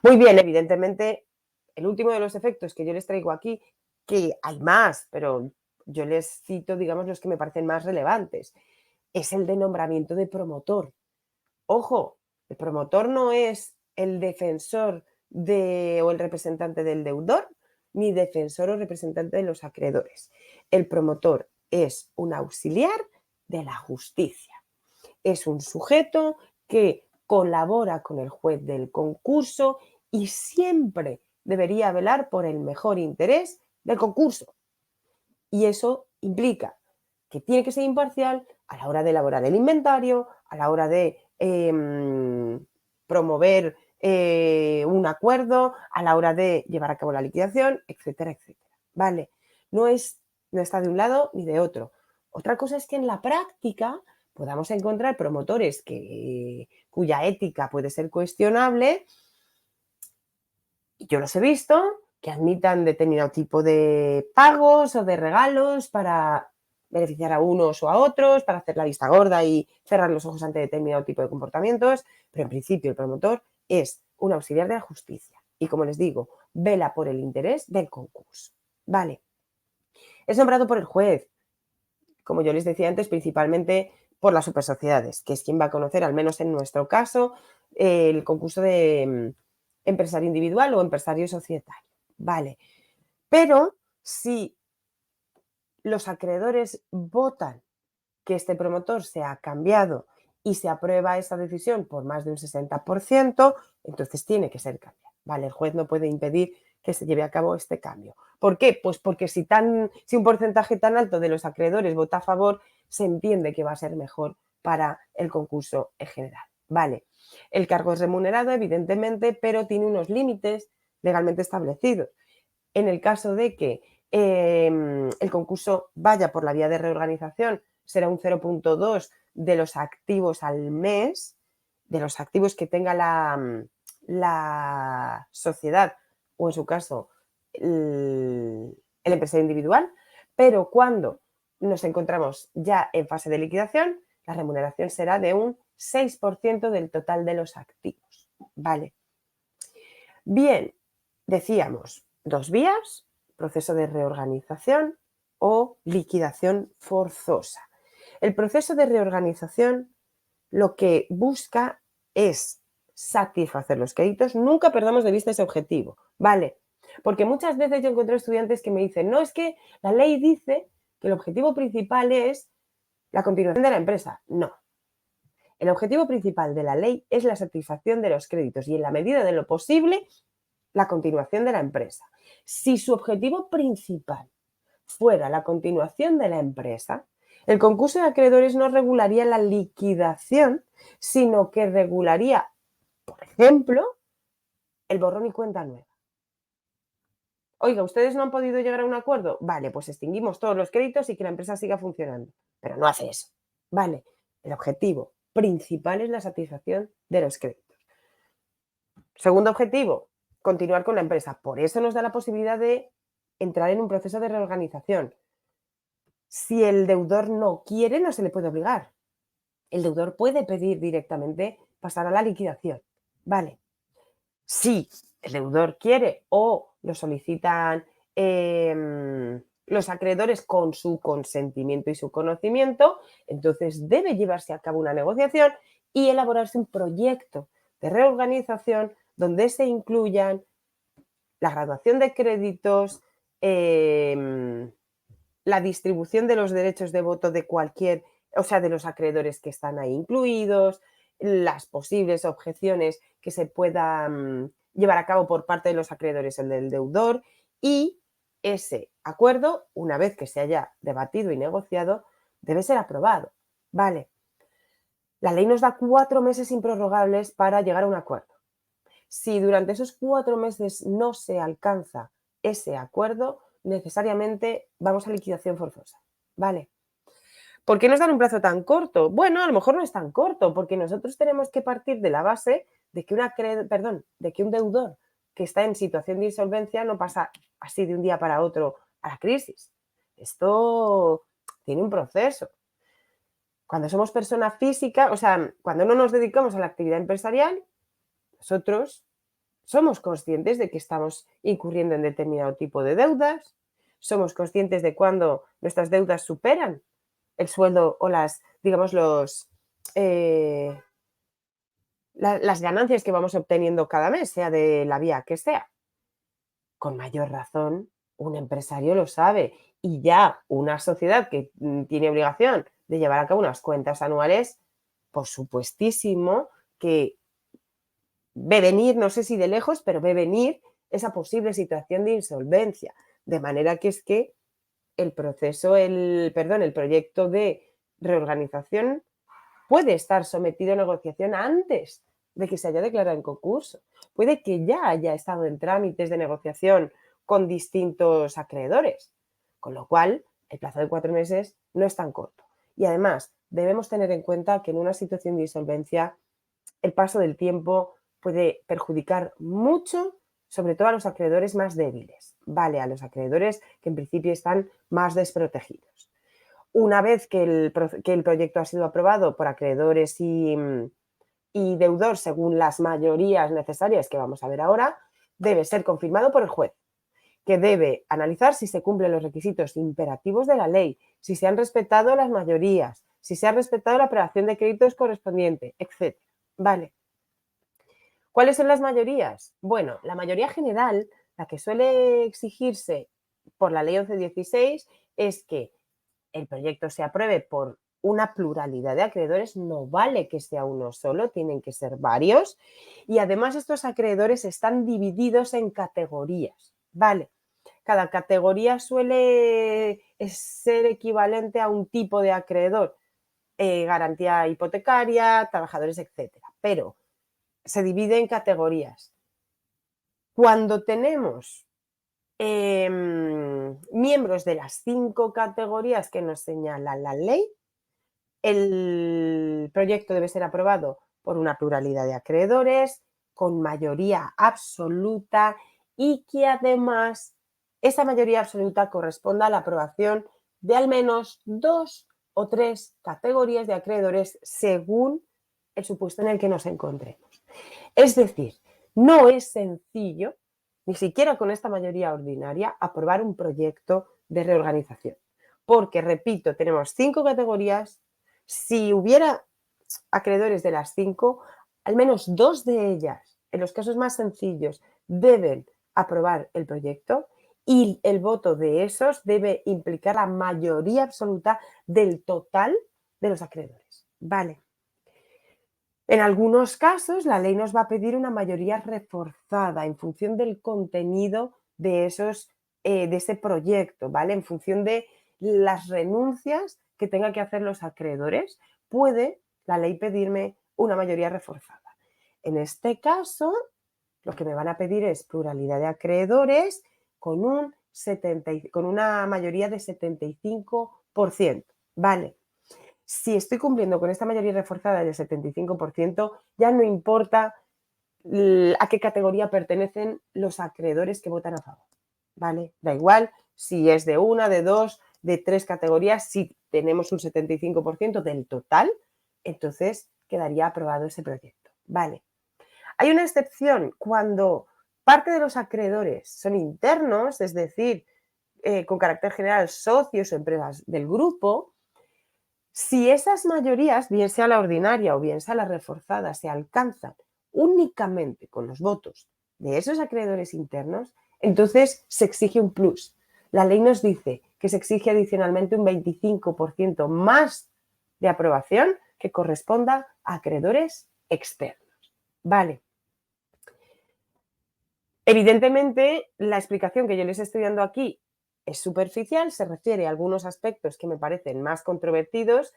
Muy bien, evidentemente, el último de los efectos que yo les traigo aquí, que hay más, pero yo les cito, digamos, los que me parecen más relevantes, es el de nombramiento de promotor. Ojo, el promotor no es el defensor o el representante del deudor, ni defensor o representante de los acreedores. El promotor es un auxiliar de la justicia. Es un sujeto que colabora con el juez del concurso y siempre debería velar por el mejor interés del concurso. Y eso implica que tiene que ser imparcial a la hora de elaborar el inventario, a la hora de promover un acuerdo, a la hora de llevar a cabo la liquidación, etcétera, etcétera. ¿Vale? No está de un lado ni de otro. Otra cosa es que en la práctica podamos encontrar promotores cuya ética puede ser cuestionable, y yo los he visto, que admitan determinado tipo de pagos o de regalos para beneficiar a unos o a otros, para hacer la vista gorda y cerrar los ojos ante determinado tipo de comportamientos, pero en principio el promotor es un auxiliar de la justicia y, como les digo, vela por el interés del concurso. Vale. Es nombrado por el juez, como yo les decía antes, principalmente por las supersociedades, que es quien va a conocer, al menos en nuestro caso, el concurso de empresario individual o empresario societario. Vale. Pero si los acreedores votan que este promotor sea cambiado y se aprueba esa decisión por más de un 60%, entonces tiene que ser cambiado. Vale, el juez no puede impedir que se lleve a cabo este cambio. ¿Por qué? Pues porque si un porcentaje tan alto de los acreedores vota a favor, se entiende que va a ser mejor para el concurso en general. Vale, el cargo es remunerado, evidentemente, pero tiene unos límites legalmente establecidos. En el caso de que el concurso vaya por la vía de reorganización, será un 0,2 de los activos al mes, de los activos que tenga la sociedad o, en su caso, el empresario individual, pero cuando nos encontramos ya en fase de liquidación, la remuneración será de un 6% del total de los activos. Vale. Bien, decíamos, dos vías, proceso de reorganización o liquidación forzosa. El proceso de reorganización lo que busca es satisfacer los créditos. Nunca perdamos de vista ese objetivo, ¿vale? Porque muchas veces yo encuentro estudiantes que me dicen, no, es que la ley dice que el objetivo principal es la continuación de la empresa. No. El objetivo principal de la ley es la satisfacción de los créditos y, en la medida de lo posible, la continuación de la empresa. Si su objetivo principal fuera la continuación de la empresa, el concurso de acreedores no regularía la liquidación, sino que regularía, por ejemplo, el borrón y cuenta nueva. Oiga, ¿ustedes no han podido llegar a un acuerdo? Vale, pues extinguimos todos los créditos y que la empresa siga funcionando. Pero no hace eso. Vale, el objetivo principal es la satisfacción de los créditos. Segundo objetivo, continuar con la empresa. Por eso nos da la posibilidad de entrar en un proceso de reorganización. Si el deudor no quiere, no se le puede obligar. El deudor puede pedir directamente pasar a la liquidación. Vale. Si el deudor quiere o lo solicitan los acreedores con su consentimiento y su conocimiento, entonces debe llevarse a cabo una negociación y elaborarse un proyecto de reorganización donde se incluyan la graduación de créditos, la distribución de los derechos de voto de cualquier, o sea, de los acreedores que están ahí incluidos, las posibles objeciones que se puedan llevar a cabo por parte de los acreedores el del deudor y ese acuerdo, una vez que se haya debatido y negociado, debe ser aprobado. Vale. La ley nos da 4 meses improrrogables para llegar a un acuerdo. Si durante esos 4 meses no se alcanza ese acuerdo, necesariamente vamos a liquidación forzosa. ¿Vale? ¿Por qué nos dan un plazo tan corto? Bueno, a lo mejor no es tan corto, porque nosotros tenemos que partir de la base de que, de que un deudor que está en situación de insolvencia no pasa así de un día para otro a la crisis. Esto tiene un proceso. Cuando somos persona física, o sea, cuando no nos dedicamos a la actividad empresarial, nosotros somos conscientes de que estamos incurriendo en determinado tipo de deudas, somos conscientes de cuando nuestras deudas superan el sueldo o digamos, las ganancias que vamos obteniendo cada mes, sea de la vía que sea. Con mayor razón, un empresario lo sabe y ya una sociedad que tiene obligación de llevar a cabo unas cuentas anuales, por supuestísimo que ve venir, no sé si de lejos, pero ve venir esa posible situación de insolvencia. De manera que es que el proyecto de reorganización puede estar sometido a negociación antes de que se haya declarado en concurso. Puede que ya haya estado en trámites de negociación con distintos acreedores, con lo cual el plazo de 4 meses no es tan corto. Y además, debemos tener en cuenta que en una situación de insolvencia el paso del tiempo puede perjudicar mucho, sobre todo a los acreedores más débiles, ¿vale? A los acreedores que en principio están más desprotegidos. Una vez que el proyecto ha sido aprobado por acreedores y deudor según las mayorías necesarias que vamos a ver ahora, debe ser confirmado por el juez, que debe analizar si se cumplen los requisitos imperativos de la ley, si se han respetado las mayorías, si se ha respetado la aprobación de créditos correspondiente, etc. Vale. ¿Cuáles son las mayorías? Bueno, la mayoría general, la que suele exigirse por la ley 1116, es que el proyecto se apruebe por una pluralidad de acreedores, no vale que sea uno solo, tienen que ser varios. Y además estos acreedores están divididos en categorías, ¿vale? Cada categoría suele ser equivalente a un tipo de acreedor, garantía hipotecaria, trabajadores, etcétera. Pero se divide en categorías. Cuando tenemos miembros de las 5 categorías que nos señala la ley, el proyecto debe ser aprobado por una pluralidad de acreedores, con mayoría absoluta y que además esa mayoría absoluta corresponda a la aprobación de al menos 2 o 3 categorías de acreedores según el supuesto en el que nos encontremos. Es decir, no es sencillo, ni siquiera con esta mayoría ordinaria, aprobar un proyecto de reorganización. Porque, repito, tenemos 5 categorías. Si hubiera acreedores de las 5, al menos 2 de ellas, en los casos más sencillos, deben aprobar el proyecto y el voto de esos debe implicar la mayoría absoluta del total de los acreedores. Vale. En algunos casos, la ley nos va a pedir una mayoría reforzada en función del contenido de ese proyecto, ¿vale? En función de las renuncias que tengan que hacer los acreedores, puede la ley pedirme una mayoría reforzada. En este caso, lo que me van a pedir es pluralidad de acreedores con una mayoría de 75%, ¿vale? Si estoy cumpliendo con esta mayoría reforzada del 75%, ya no importa a qué categoría pertenecen los acreedores que votan a favor, ¿vale? Da igual si es de una, de dos, de 3 categorías, si tenemos un 75% del total, entonces quedaría aprobado ese proyecto, ¿vale? Hay una excepción cuando parte de los acreedores son internos, es decir, con carácter general socios o empresas del grupo, si esas mayorías, bien sea la ordinaria o bien sea la reforzada, se alcanzan únicamente con los votos de esos acreedores internos, entonces se exige un plus. La ley nos dice que se exige adicionalmente un 25% más de aprobación que corresponda a acreedores externos. Vale. Evidentemente, la explicación que yo les estoy dando aquí es superficial, se refiere a algunos aspectos que me parecen más controvertidos.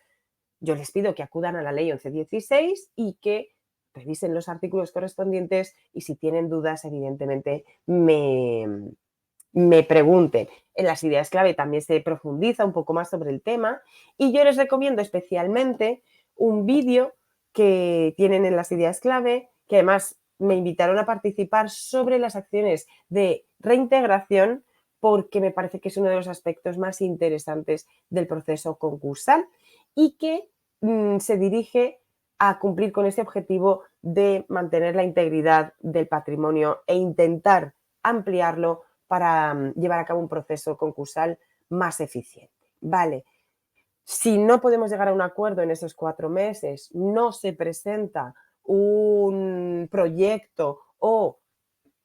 Yo les pido que acudan a la ley 1116 y que revisen los artículos correspondientes y si tienen dudas, evidentemente, me pregunten. En las ideas clave también se profundiza un poco más sobre el tema y yo les recomiendo especialmente un vídeo que tienen en las ideas clave, que además me invitaron a participar sobre las acciones de reintegración porque me parece que es uno de los aspectos más interesantes del proceso concursal y que se dirige a cumplir con ese objetivo de mantener la integridad del patrimonio e intentar ampliarlo para llevar a cabo un proceso concursal más eficiente. Vale, si no podemos llegar a un acuerdo en esos 4 meses, no se presenta un proyecto o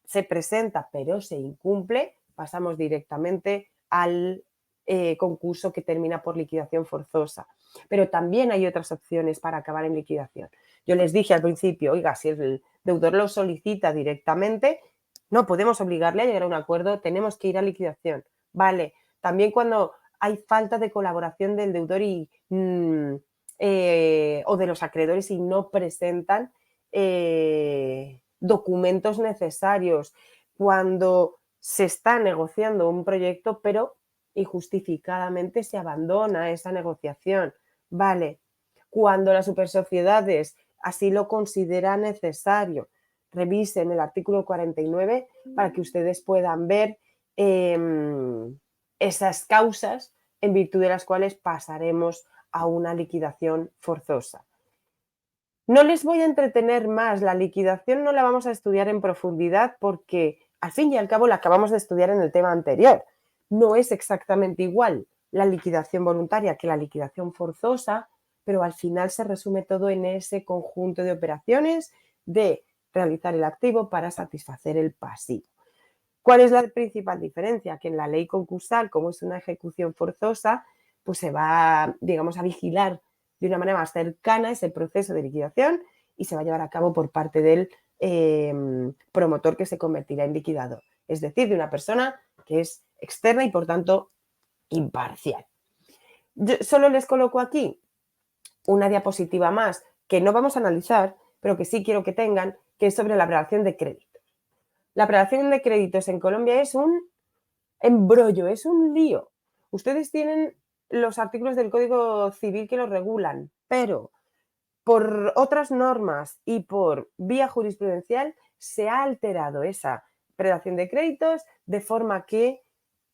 se presenta pero se incumple, pasamos directamente al concurso que termina por liquidación forzosa. Pero también hay otras opciones para acabar en liquidación. Yo les dije al principio, oiga, si el deudor lo solicita directamente, no podemos obligarle a llegar a un acuerdo, tenemos que ir a liquidación. Vale, también cuando hay falta de colaboración del deudor o de los acreedores y no presentan documentos necesarios, cuando se está negociando un proyecto pero injustificadamente se abandona esa negociación. Vale, cuando las supersociedades así lo consideran necesario, revisen el artículo 49 para que ustedes puedan ver esas causas en virtud de las cuales pasaremos a una liquidación forzosa. No les voy a entretener más, la liquidación no la vamos a estudiar en profundidad porque al fin y al cabo la acabamos de estudiar en el tema anterior. No es exactamente igual la liquidación voluntaria que la liquidación forzosa, pero al final se resume todo en ese conjunto de operaciones de realizar el activo para satisfacer el pasivo. ¿Cuál es la principal diferencia? Que en la ley concursal, como es una ejecución forzosa, pues se va, digamos, a vigilar de una manera más cercana ese proceso de liquidación y se va a llevar a cabo por parte del promotor que se convertirá en liquidador. Es decir, de una persona que es externa y, por tanto, imparcial. Yo solo les coloco aquí una diapositiva más que no vamos a analizar, pero que sí quiero que tengan, que es sobre la prelación de créditos. La prelación de créditos en Colombia es un embrollo, es un lío. Ustedes tienen los artículos del Código Civil que los regulan, pero por otras normas y por vía jurisprudencial se ha alterado esa prelación de créditos de forma que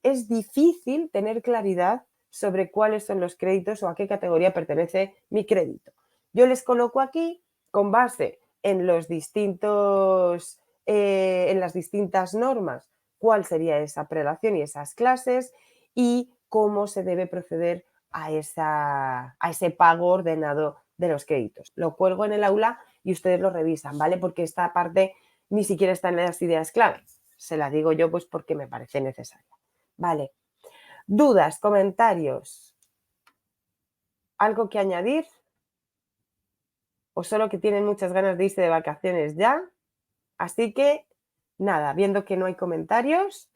es difícil tener claridad sobre cuáles son los créditos o a qué categoría pertenece mi crédito. Yo les coloco aquí, con base en los distintos, en las distintas normas, cuál sería esa prelación y esas clases y cómo se debe proceder a ese pago ordenado de los créditos. Lo cuelgo en el aula y ustedes lo revisan, ¿vale? Porque esta parte ni siquiera está en las ideas clave. Se la digo yo pues porque me parece necesaria. Vale. ¿Dudas, comentarios? ¿Algo que añadir? ¿O solo que tienen muchas ganas de irse de vacaciones ya? Así que, nada, viendo que no hay comentarios,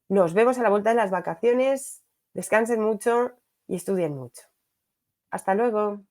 nos vemos a la vuelta de las vacaciones. Descansen mucho y estudien mucho. Hasta luego.